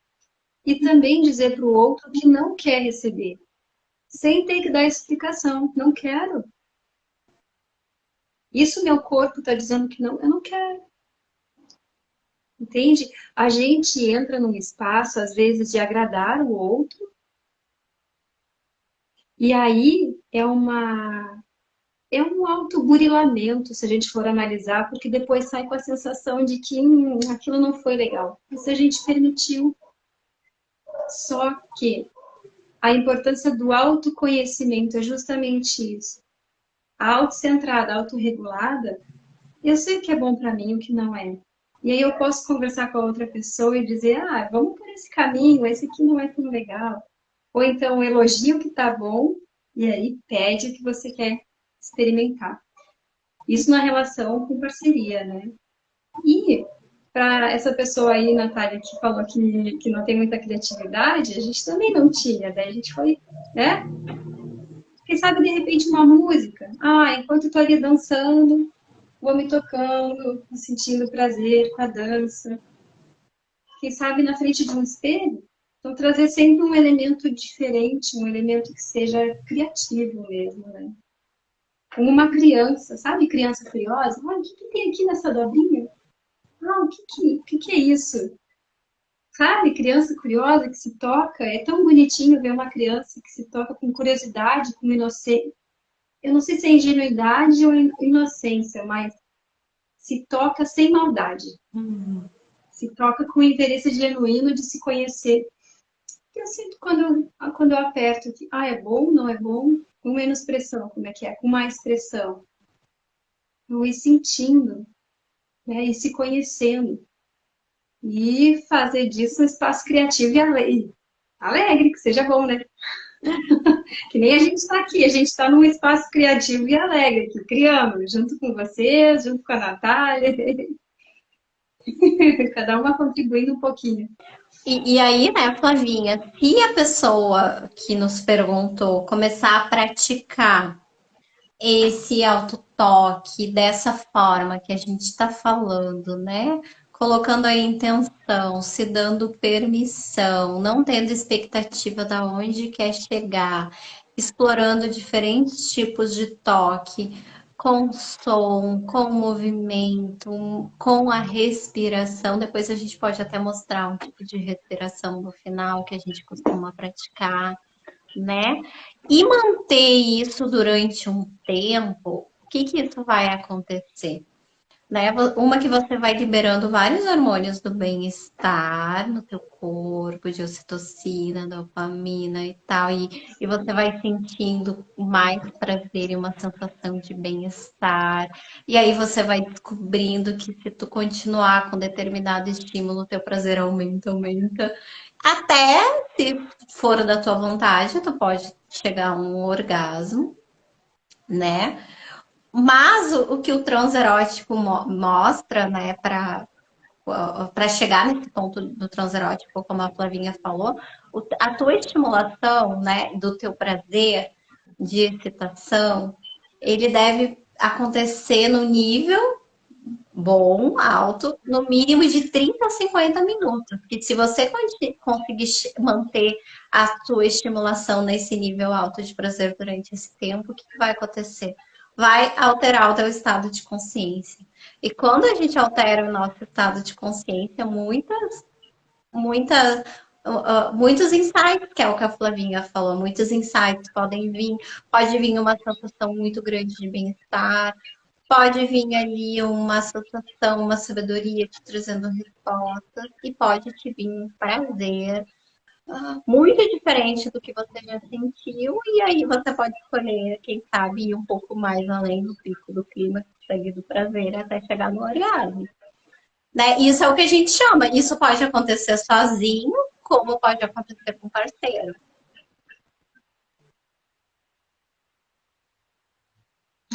e também dizer para o outro que não quer receber, sem ter que dar explicação. Não quero. Isso meu corpo está dizendo que não, eu não quero. Entende? A gente entra num espaço, às vezes, de agradar o outro, e aí é um autoburilamento, se a gente for analisar, porque depois sai com a sensação de que aquilo não foi legal. Isso a gente permitiu. Só que a importância do autoconhecimento é justamente isso. A autocentrada, a autorregulada, eu sei o que é bom para mim e o que não é. E aí eu posso conversar com a outra pessoa e dizer, vamos por esse caminho, esse aqui não é tão legal. Ou então elogia o que tá bom e aí pede o que você quer experimentar. Isso na relação com parceria, né? E para essa pessoa aí, Natália, que falou que não tem muita criatividade, a gente também não tinha, daí a gente foi, né? Quem sabe de repente uma música. Enquanto eu tô ali dançando, vou me tocando, me sentindo prazer com a dança. Quem sabe na frente de um espelho. Então, trazer sempre um elemento diferente, um elemento que seja criativo mesmo, né? Como uma criança, sabe? Criança curiosa. O que tem aqui nessa dobrinha? O que é isso? Sabe? Criança curiosa que se toca. É tão bonitinho ver uma criança que se toca com curiosidade, com inocência. Eu não sei se é ingenuidade ou inocência, mas se toca sem maldade. Se toca com interesse genuíno de se conhecer. Eu sinto quando eu aperto que, é bom, não é bom? Com menos pressão, como é que é? Com mais pressão. Eu ir sentindo, né? E se conhecendo. E fazer disso um espaço criativo e alegre, que seja bom, né? Que nem a gente está aqui, a gente está num espaço criativo e alegre, aqui, criando, junto com vocês, junto com a Natália, cada uma contribuindo um pouquinho. E aí, né, Flavinha, se a pessoa que nos perguntou começar a praticar esse autotoque dessa forma que a gente está falando, né? Colocando a intenção, se dando permissão, não tendo expectativa da onde quer chegar, explorando diferentes tipos de toque, com som, com movimento, com a respiração. Depois a gente pode até mostrar um tipo de respiração no final que a gente costuma praticar, né? E manter isso durante um tempo, o que que isso vai acontecer? Né? Uma que você vai liberando vários hormônios do bem-estar no teu corpo, de ocitocina, dopamina e tal, e você vai sentindo mais prazer e uma sensação de bem-estar. E aí você vai descobrindo que se tu continuar com determinado estímulo, teu prazer aumenta, aumenta. Até se for da tua vontade, tu pode chegar a um orgasmo, né? Mas o que o transerótico mostra, né, para chegar nesse ponto do transerótico, como a Flavinha falou, a tua estimulação, né, do teu prazer de excitação, ele deve acontecer no nível bom, alto, no mínimo de 30 a 50 minutos. Porque se você conseguir manter a sua estimulação nesse nível alto de prazer durante esse tempo, o que vai acontecer? Vai alterar o teu estado de consciência. E quando a gente altera o nosso estado de consciência, muitas, muitos insights, que é o que a Flavinha falou, muitos insights podem vir, pode vir uma sensação muito grande de bem-estar, pode vir ali uma sensação, uma sabedoria te trazendo respostas, e pode te vir um prazer, muito diferente do que você já sentiu, e aí você pode escolher, quem sabe, ir um pouco mais além do pico do clima, segue do prazer, até chegar no orgasmo. Né? Isso é o que a gente chama. Isso pode acontecer sozinho, como pode acontecer com parceiro.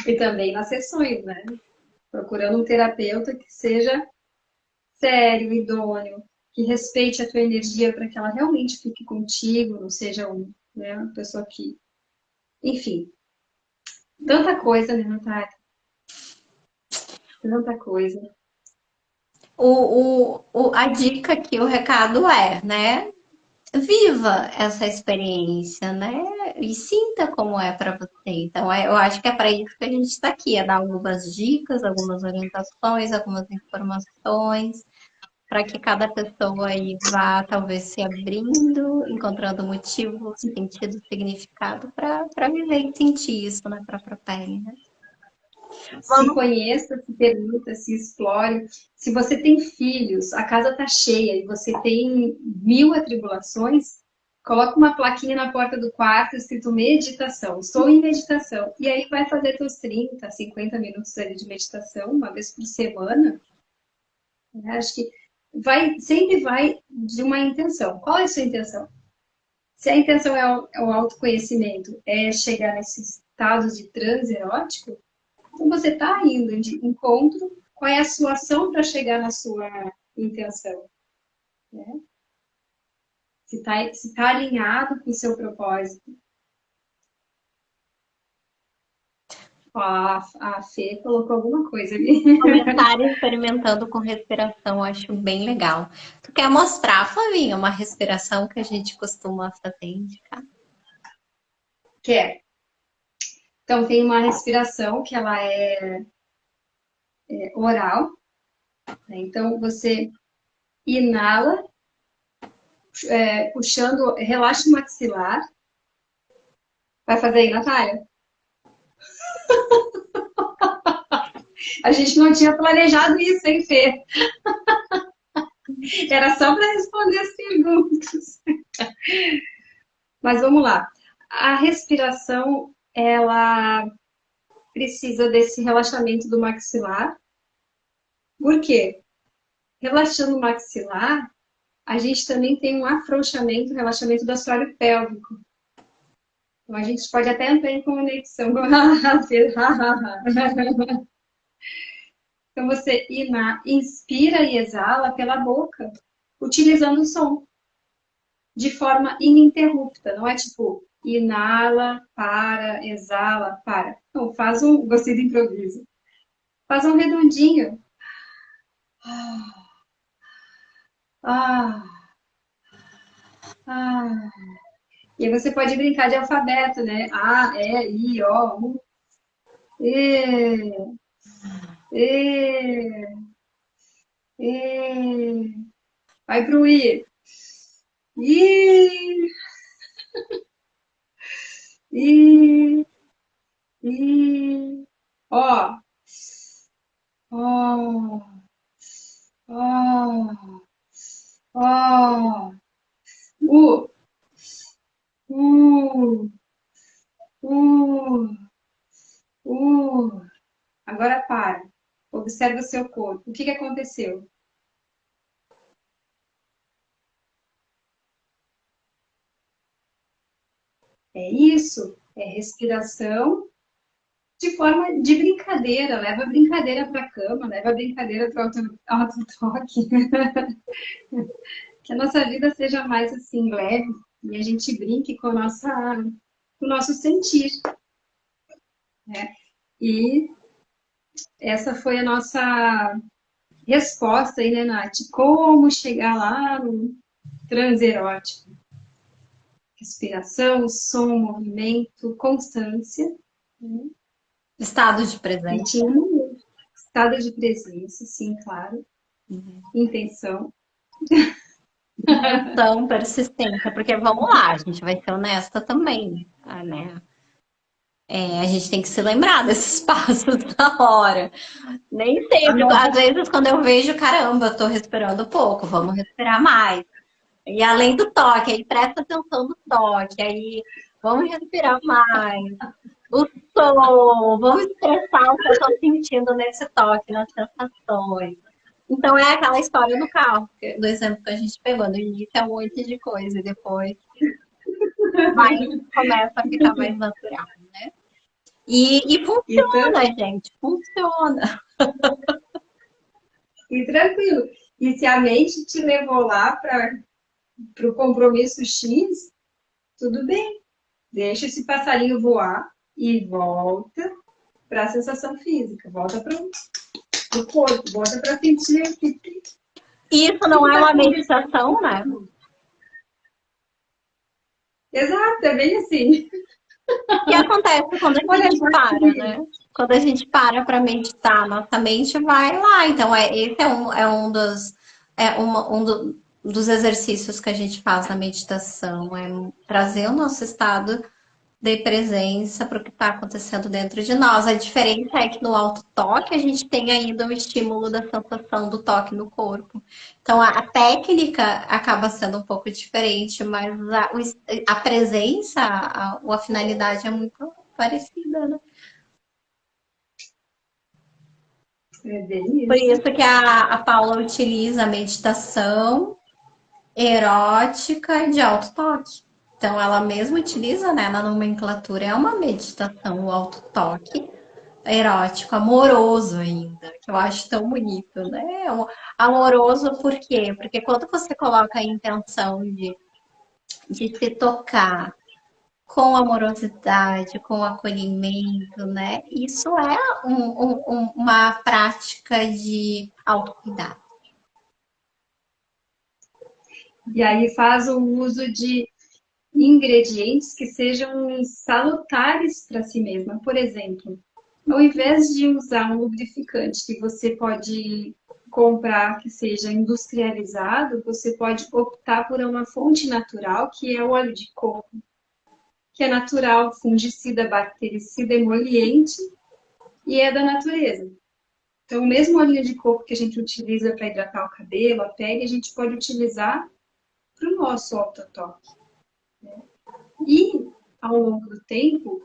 E também nas sessões, né? Procurando um terapeuta que seja sério, idôneo, que respeite a tua energia para que ela realmente fique contigo, não seja né, uma pessoa que. Enfim, tanta coisa, né, Natália? Tanta coisa. A dica aqui, o recado é, né? Viva essa experiência, né? E sinta como é para você. Então, eu acho que é para isso que a gente está aqui, é dar algumas dicas, algumas orientações, algumas informações, para que cada pessoa aí vá talvez se abrindo, encontrando motivo, sentido, significado para viver e sentir isso na própria pele, né? Se conheça, se permita, se explore. Se você tem filhos, a casa está cheia e você tem 1000 atribulações, coloca uma plaquinha na porta do quarto escrito meditação. Estou em meditação. E aí vai fazer seus 30, 50 minutos ali de meditação, uma vez por semana. Né? Acho que sempre vai de uma intenção. Qual é a sua intenção? Se a intenção é o autoconhecimento, é chegar nesse estado de transe erótico, então você está indo de encontro, qual é a sua ação para chegar na sua intenção? Né? Se tá alinhado com o seu propósito. Ó, a Fê colocou alguma coisa ali. Comentário experimentando com respiração, acho bem legal. Tu quer mostrar, Flavinha, uma respiração que a gente costuma fazer, indicar? Quer. Então, tem uma respiração que ela é oral. Né? Então, você inala, puxando, relaxa o maxilar. Vai fazer aí, Natália? A gente não tinha planejado isso, hein, Fê? Era só para responder as perguntas. Mas vamos lá. A respiração, ela precisa desse relaxamento do maxilar. Por quê? Relaxando o maxilar, a gente também tem um afrouxamento, relaxamento do assoalho pélvico. Então, a gente pode até entrar em conexão. Então, você inspira e exala pela boca, utilizando o som, de forma ininterrupta. Não é tipo, inala, para, exala, para. Não, gostei do improviso. Faz um redondinho. Ah, ah. E aí você pode brincar de alfabeto, né? A, E, I, O, U, E, E, E. Vai pro I. I, I, I. Ó, ó, ó, ó. U, U, U, U. Agora para. Observa o seu corpo. O que aconteceu? É isso. É respiração de forma de brincadeira. Leva a brincadeira para a cama, leva a brincadeira para o auto-toque. Que a nossa vida seja mais assim, leve e a gente brinque com, com o nosso sentir. Né? E essa foi a nossa resposta aí, né, Nath? Como chegar lá no transe erótico? Respiração, som, movimento, constância. Né? Estado de presença. Estado de presença, sim, claro. Intenção. Intenção, persistência, porque vamos lá, a gente vai ser honesta também, né? A gente tem que se lembrar desses passos na hora. Nem sempre, às vezes quando eu vejo, caramba, eu tô respirando pouco, vamos respirar mais. E além do toque, aí presta atenção no toque, aí vamos respirar mais. O som, vamos expressar o que eu estou sentindo nesse toque, nas sensações. Então é aquela história do carro, do exemplo que a gente pegou. No início é um monte de coisa, e depois vai, começa a ficar mais natural, né? E E, funciona, gente, funciona. e tranquilo. E se a mente te levou lá para o compromisso X, tudo bem. Deixa esse passarinho voar e volta para a sensação física, volta para o corpo, volta para sentir o Isso que não é está uma meditação, né? acontecendo. Exato, é bem assim. O que acontece quando a Olha, gente para, né? Quando a gente para meditar, nossa mente vai lá. Então, esse dos exercícios que a gente faz na meditação, é trazer o nosso estado de presença para o que está acontecendo dentro de nós. A diferença é que no autotoque a gente tem ainda o estímulo da sensação do toque no corpo. Então a técnica acaba sendo um pouco diferente, mas a presença, a finalidade é muito parecida, né? é bem Por isso. isso que a Paula utiliza a meditação erótica de autotoque. Então, ela mesma utiliza, né, na nomenclatura, é uma meditação, o autotoque erótico, amoroso ainda, que eu acho tão bonito, né? Amoroso por quê? Porque quando você coloca a intenção de se tocar com amorosidade, com acolhimento, né? Isso é uma prática de autocuidado. E aí faz o uso de ingredientes que sejam salutares para si mesma. Por exemplo, ao invés de usar um lubrificante que você pode comprar que seja industrializado, você pode optar por uma fonte natural, que é o óleo de coco, que é natural, fungicida, bactericida, emoliente e é da natureza. Então, o mesmo óleo de coco que a gente utiliza para hidratar o cabelo, a pele, a gente pode utilizar para o nosso autotoque. E, ao longo do tempo,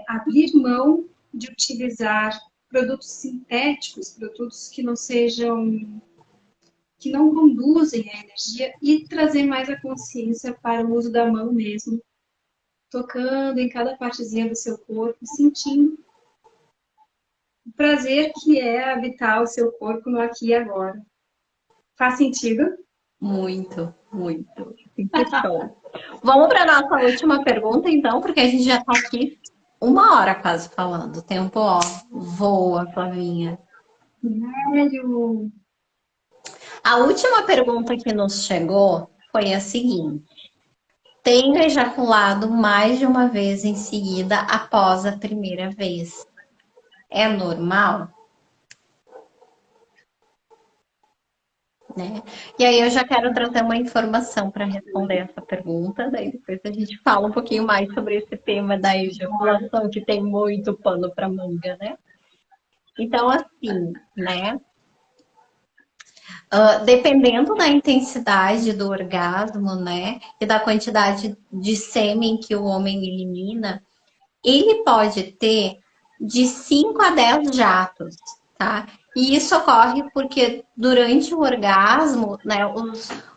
abrir mão de utilizar produtos sintéticos, produtos que não sejam, que não conduzem a energia e trazer mais a consciência para o uso da mão mesmo, tocando em cada partezinha do seu corpo, sentindo o prazer que é habitar o seu corpo no aqui e agora. Faz sentido? Muito, muito. Show. Vamos para a nossa última pergunta, então, porque a gente já está aqui 1 hora quase falando. O tempo, ó, voa, Flavinha. Sério? A última pergunta que nos chegou foi a seguinte: tenho ejaculado mais de uma vez em seguida após a primeira vez. É normal? Né? E aí eu já quero trazer uma informação para responder essa pergunta, daí depois a gente fala um pouquinho mais sobre esse tema da ejaculação, que tem muito pano para manga, né? Então, assim, né? Dependendo da intensidade do orgasmo, né? E da quantidade de sêmen que o homem elimina, ele pode ter de 5 a 10 jatos, tá? E isso ocorre porque durante o orgasmo, né,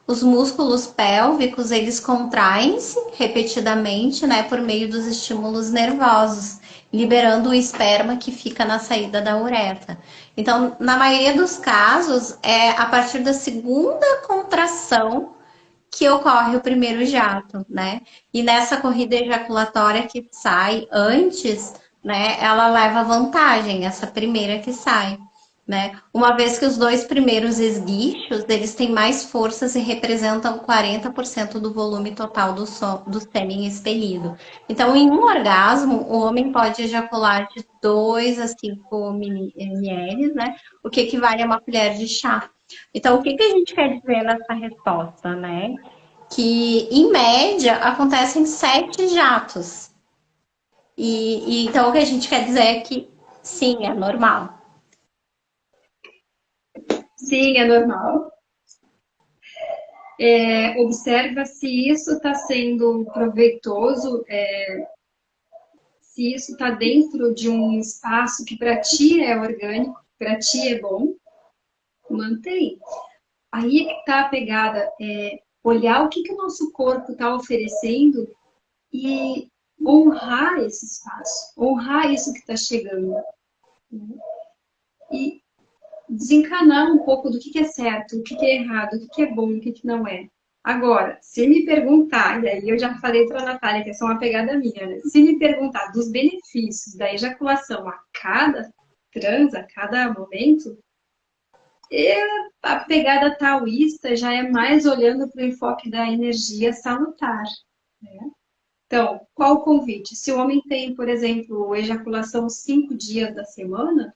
os músculos pélvicos, eles contraem-se repetidamente, né, por meio dos estímulos nervosos, liberando o esperma que fica na saída da uretra. Então, na maioria dos casos, é a partir da segunda contração que ocorre o primeiro jato, né? E nessa corrida ejaculatória que sai antes, né, ela leva vantagem, essa primeira que sai, né? Uma vez que os dois primeiros esguichos, eles têm mais forças e representam 40% do volume total do sêmen expelido. Então, em um orgasmo, o homem pode ejacular de 2 a 5 ml, né? O que equivale a uma colher de chá. Então, o que a gente quer dizer nessa resposta, né? Que, em média, acontecem 7 jatos. Então, o que a gente quer dizer é que, sim, é normal. Sim, é normal. Observa se isso está sendo proveitoso, se isso está dentro de um espaço que para ti é orgânico, para ti é bom, mantém. Aí que está a pegada, olhar o que o nosso corpo está oferecendo e honrar esse espaço, honrar isso que está chegando. E desencanar um pouco do que é certo, o que é errado, o que é bom, o que não é. Agora, se me perguntar, e aí eu já falei para a Natália que essa é uma pegada minha, né? Se me perguntar dos benefícios da ejaculação a cada transa, a cada momento, a pegada taoísta já é mais olhando para o enfoque da energia salutar, né? Então, qual o convite? Se o homem tem, por exemplo, ejaculação 5 dias da semana,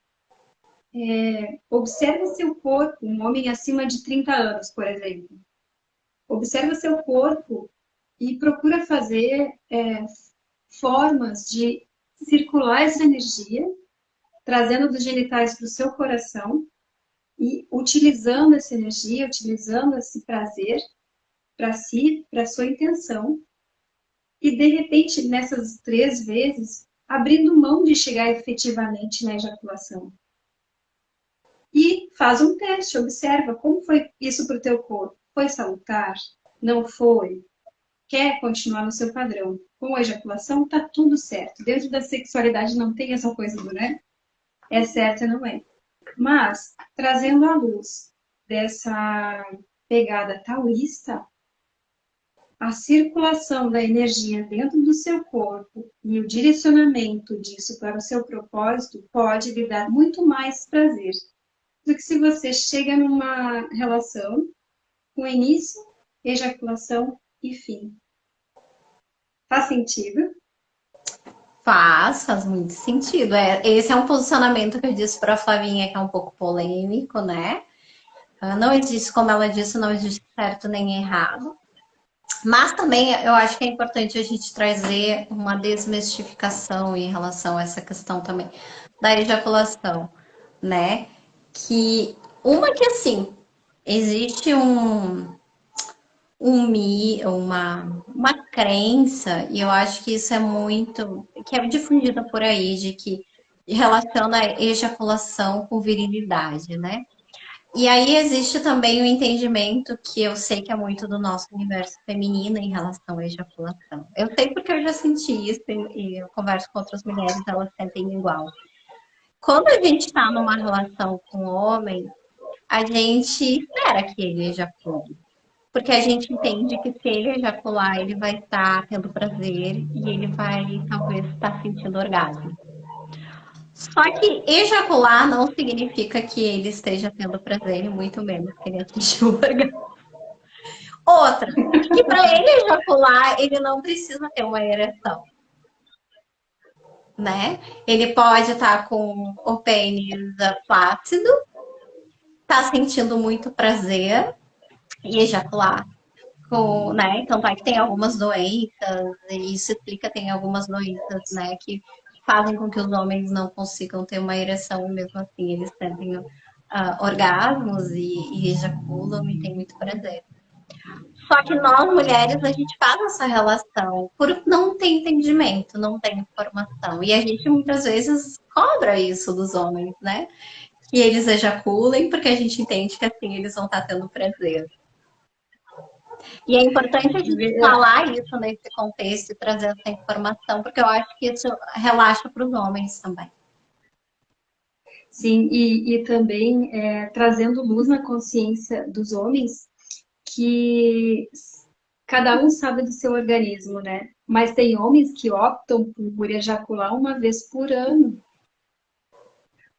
observe seu corpo, um homem acima de 30 anos, por exemplo. Observa seu corpo e procura fazer formas de circular essa energia, trazendo dos genitais para o seu coração e utilizando essa energia, utilizando esse prazer para si, para sua intenção. E, de repente, nessas 3 vezes, abrindo mão de chegar efetivamente na ejaculação. E faz um teste, observa como foi isso para o teu corpo. Foi salutar? Não foi? Quer continuar no seu padrão? Com a ejaculação, está tudo certo. Dentro da sexualidade não tem essa coisa do, né? É certo ou não é? Mas, trazendo à luz dessa pegada taoísta, a circulação da energia dentro do seu corpo e o direcionamento disso para o seu propósito pode lhe dar muito mais prazer do que se você chega numa relação com início, ejaculação e fim. Faz sentido? Faz muito sentido. Esse é um posicionamento que eu disse para a Flavinha que é um pouco polêmico, né? Não existe, como ela disse, não existe certo nem errado. Mas também eu acho que é importante a gente trazer uma desmistificação em relação a essa questão também da ejaculação, né? Que assim, existe uma crença, e eu acho que isso é muito, que é difundida por aí, de que relaciona a ejaculação com virilidade, né? E aí existe também o entendimento que eu sei que é muito do nosso universo feminino em relação à ejaculação. Eu sei porque eu já senti isso e eu converso com outras mulheres, elas sentem igual. Quando a gente está numa relação com um homem, a gente espera que ele ejacule. Porque a gente entende que se ele ejacular, ele vai estar tendo prazer e ele vai talvez estar sentindo orgasmo. Só que ejacular não significa que ele esteja tendo prazer, e muito menos que ele atingiu o orgasmo. Outra, que para ele ejacular, ele não precisa ter uma ereção, né? Ele pode estar com o pênis flácido, tá sentindo muito prazer e ejacular. Né? Então, que tem algumas doenças, e isso explica, tem algumas doenças, né, que fazem com que os homens não consigam ter uma ereção, mesmo assim, eles sentem orgasmos e ejaculam e tem muito prazer. Só que nós, mulheres, a gente faz essa relação por não ter entendimento, não ter informação. E a gente, muitas vezes, cobra isso dos homens, né? Que eles ejaculem, porque a gente entende que, assim, eles vão estar tendo prazer. E é importante a gente falar isso nesse contexto e trazer essa informação, porque eu acho que isso relaxa para os homens também. Sim, e também trazendo luz na consciência dos homens que cada um sabe do seu organismo, né? Mas tem homens que optam por ejacular uma vez por ano,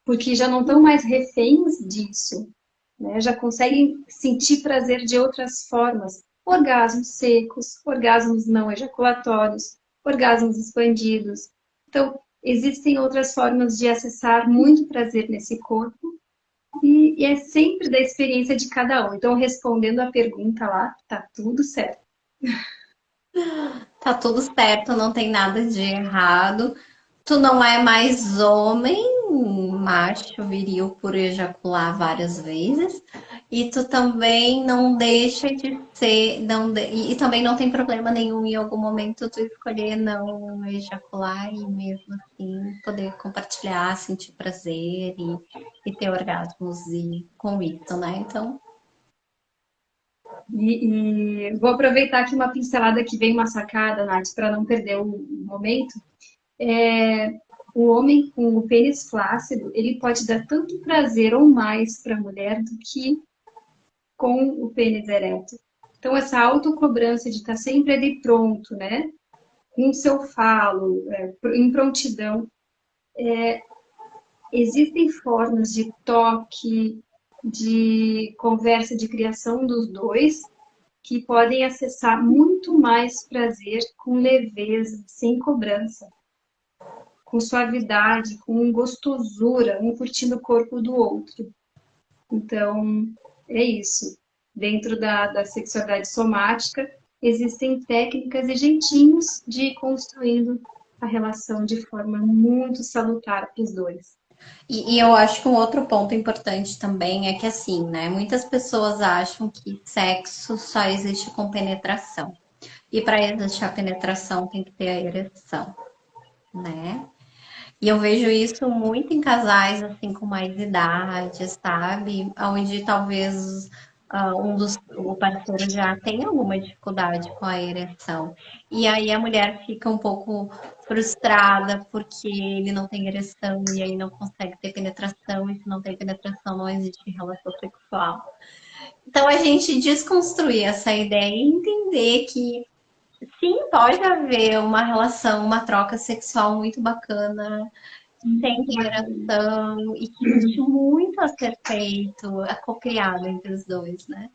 porque já não estão mais reféns disso, né? Já conseguem sentir prazer de outras formas. Orgasmos secos, orgasmos não ejaculatórios, orgasmos expandidos. Então, existem outras formas de acessar muito prazer nesse corpo e é sempre da experiência de cada um. Então, respondendo a pergunta lá, tá tudo certo. Tá tudo certo, não tem nada de errado. Tu não é mais homem, macho, viril por ejacular várias vezes, e tu também não deixa de ser, e também não tem problema nenhum em algum momento tu escolher não ejacular e mesmo assim poder compartilhar, sentir prazer e ter orgasmos com isso, né? Então, E vou aproveitar aqui uma pincelada que vem uma sacada, Nath, para não perder o momento. O homem com o pênis flácido, ele pode dar tanto prazer ou mais para a mulher do que com o pênis ereto. Então, essa autocobrança de estar sempre ali pronto, né? Com o seu falo, em prontidão. Existem formas de toque, de conversa, de criação dos dois, que podem acessar muito mais prazer com leveza, sem cobrança, com suavidade, com gostosura, um curtindo o corpo do outro. Então, é isso. Dentro da sexualidade somática, existem técnicas e jeitinhos de ir construindo a relação de forma muito salutar para os dois. e eu acho que um outro ponto importante também é que assim, né? Muitas pessoas acham que sexo só existe com penetração. E para existir a penetração tem que ter a ereção, né? E eu vejo isso muito em casais assim com mais idade, sabe? Onde talvez o parceiro já tenha alguma dificuldade com a ereção. E aí a mulher fica um pouco frustrada porque ele não tem ereção e aí não consegue ter penetração, e se não tem penetração não existe relação sexual. Então a gente desconstruir essa ideia e entender que sim, pode haver uma relação, uma troca sexual muito bacana, sem Muito bacana. interação, e que existe muito a ser feito, a cocriado entre os dois, né?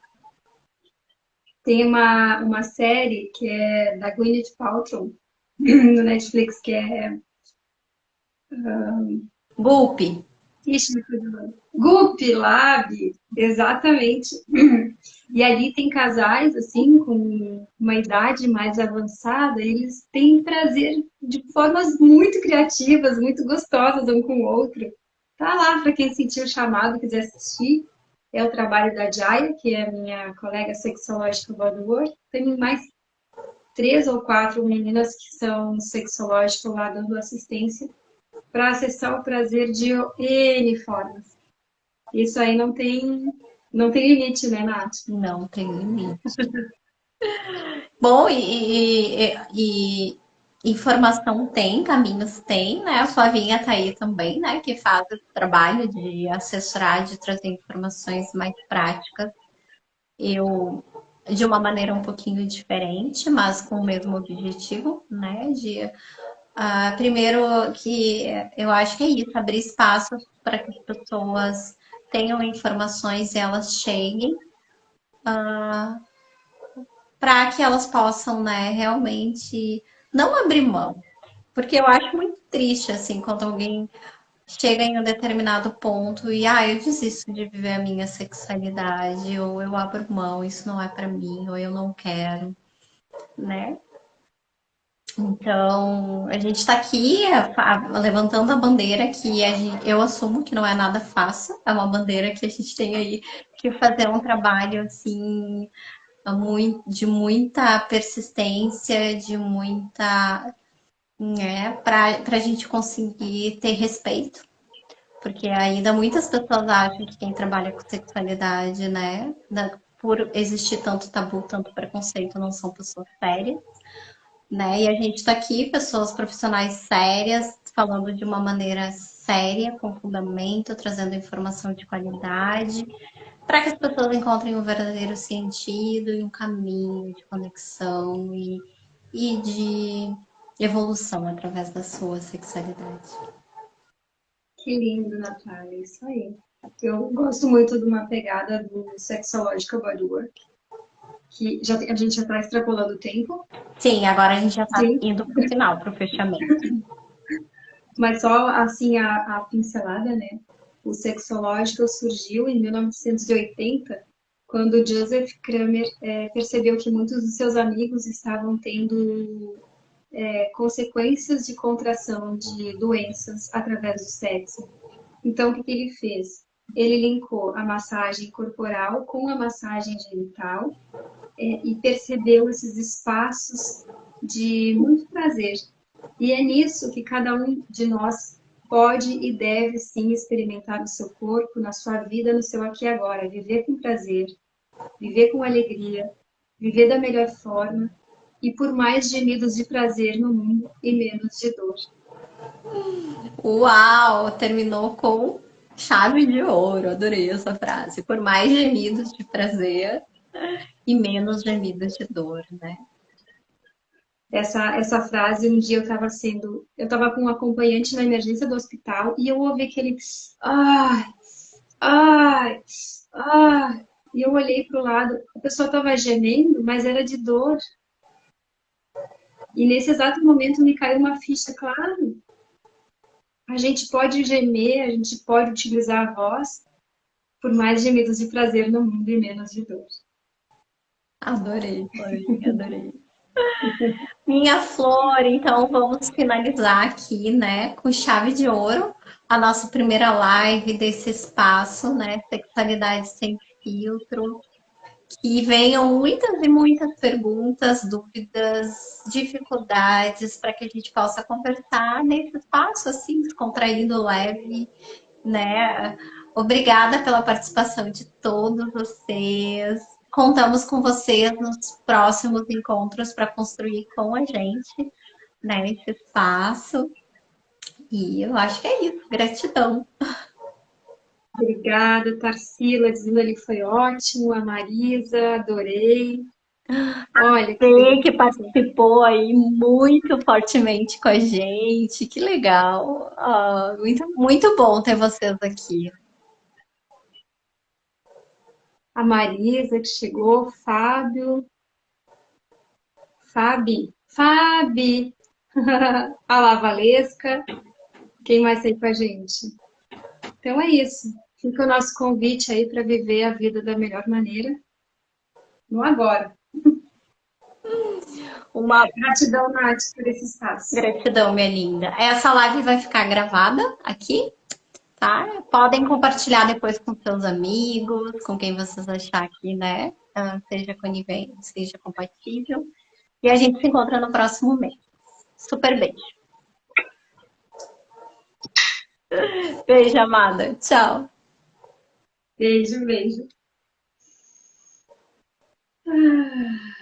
Tem uma série que é da Gwyneth Paltrow, no Netflix, que é Gulp. Ixi, me fugiu o nome. Goop Lab, exatamente. E ali tem casais, assim, com uma idade mais avançada, eles têm prazer de formas muito criativas, muito gostosas um com o outro. Tá lá para quem sentiu o chamado, quiser assistir. É o trabalho da Jaya, que é a minha colega sexológica bodywork. Tem mais 3 ou 4 meninas que são sexológicas lá dando assistência para acessar o prazer de N formas. Isso aí não tem limite, né, Nath? Não tem limite. Bom, e informação tem, caminhos tem, né? A Flavinha tá aí também, né? Que faz esse trabalho de assessorar, de trazer informações mais práticas. Eu, de uma maneira um pouquinho diferente, mas com o mesmo objetivo, né? Primeiro que eu acho que é isso, abrir espaço para que as pessoas tenham informações e elas cheguem para que elas possam, né, realmente não abrir mão. Porque eu acho muito triste, assim, quando alguém chega em um determinado ponto e, eu desisto de viver a minha sexualidade, ou eu abro mão, isso não é para mim, ou eu não quero, né? Então, a gente está aqui levantando a bandeira que eu assumo que não é nada fácil, é uma bandeira que a gente tem aí que fazer um trabalho assim de muita persistência, de muita, né, para a gente conseguir ter respeito, porque ainda muitas pessoas acham que quem trabalha com sexualidade, né, por existir tanto tabu, tanto preconceito, não são pessoas sérias, né? E a gente está aqui, pessoas profissionais sérias, falando de uma maneira séria, com fundamento, trazendo informação de qualidade, para que as pessoas encontrem um verdadeiro sentido e um caminho de conexão e de evolução através da sua sexualidade. Que lindo, Natália, isso aí. Eu gosto muito de uma pegada do Sexological Bodywork, que a gente já está extrapolando o tempo, Sim, agora a gente já está sim, indo para o final, para o fechamento. mas só assim a pincelada, né? O Sexological surgiu em 1980, quando Joseph Kramer percebeu que muitos dos seus amigos estavam tendo consequências de contração de doenças através do sexo. Então, o que ele fez? Ele linkou a massagem corporal com a massagem genital e percebeu esses espaços de muito prazer. E é nisso que cada um de nós pode e deve sim experimentar no seu corpo, na sua vida, no seu aqui e agora. Viver com prazer, viver com alegria, viver da melhor forma e por mais gemidos de prazer no mundo e menos de dor. Uau! Terminou com chave de ouro. Adorei essa frase. Por mais gemidos de prazer e menos gemidos de dor, né? Essa frase, um dia eu estava com um acompanhante na emergência do hospital e eu ouvi aquele ai, ai, ai, e eu olhei para o lado, a pessoa estava gemendo, mas era de dor. E nesse exato momento me caiu uma ficha, claro. A gente pode gemer, a gente pode utilizar a voz por mais gemidos de prazer no mundo e menos de dor. Adorei, Florinha, adorei. Minha flor, então vamos finalizar aqui, né, com chave de ouro, a nossa primeira live desse espaço, né, Sexualidade Sem Filtro. Que venham muitas e muitas perguntas, dúvidas, dificuldades, para que a gente possa conversar nesse espaço assim, descontraído, leve, né? Obrigada pela participação de todos vocês. Contamos com vocês nos próximos encontros para construir com a gente, né, esse espaço. E eu acho que é isso. Gratidão. Obrigada, Tarsila, dizendo ali que foi ótimo, a Marisa, adorei. Olha que Você que delícia. participou aí muito fortemente com a gente, que legal. Ah, muito, muito bom ter vocês aqui. A Marisa que chegou, Fábio, Fabi, a lá, Valesca, quem mais tá aí com a gente? Então é isso. Fica o nosso convite aí para viver a vida da melhor maneira no agora. Uma Gratidão, Nath, por esse espaço. gratidão, minha linda. Essa live vai ficar gravada aqui, tá? Podem compartilhar depois com seus amigos, com quem vocês achar que, né, seja conivente, seja compatível. E a gente se encontra no próximo mês. Super beijo. Beijo, amada. Tchau. Beijo, beijo. Ah.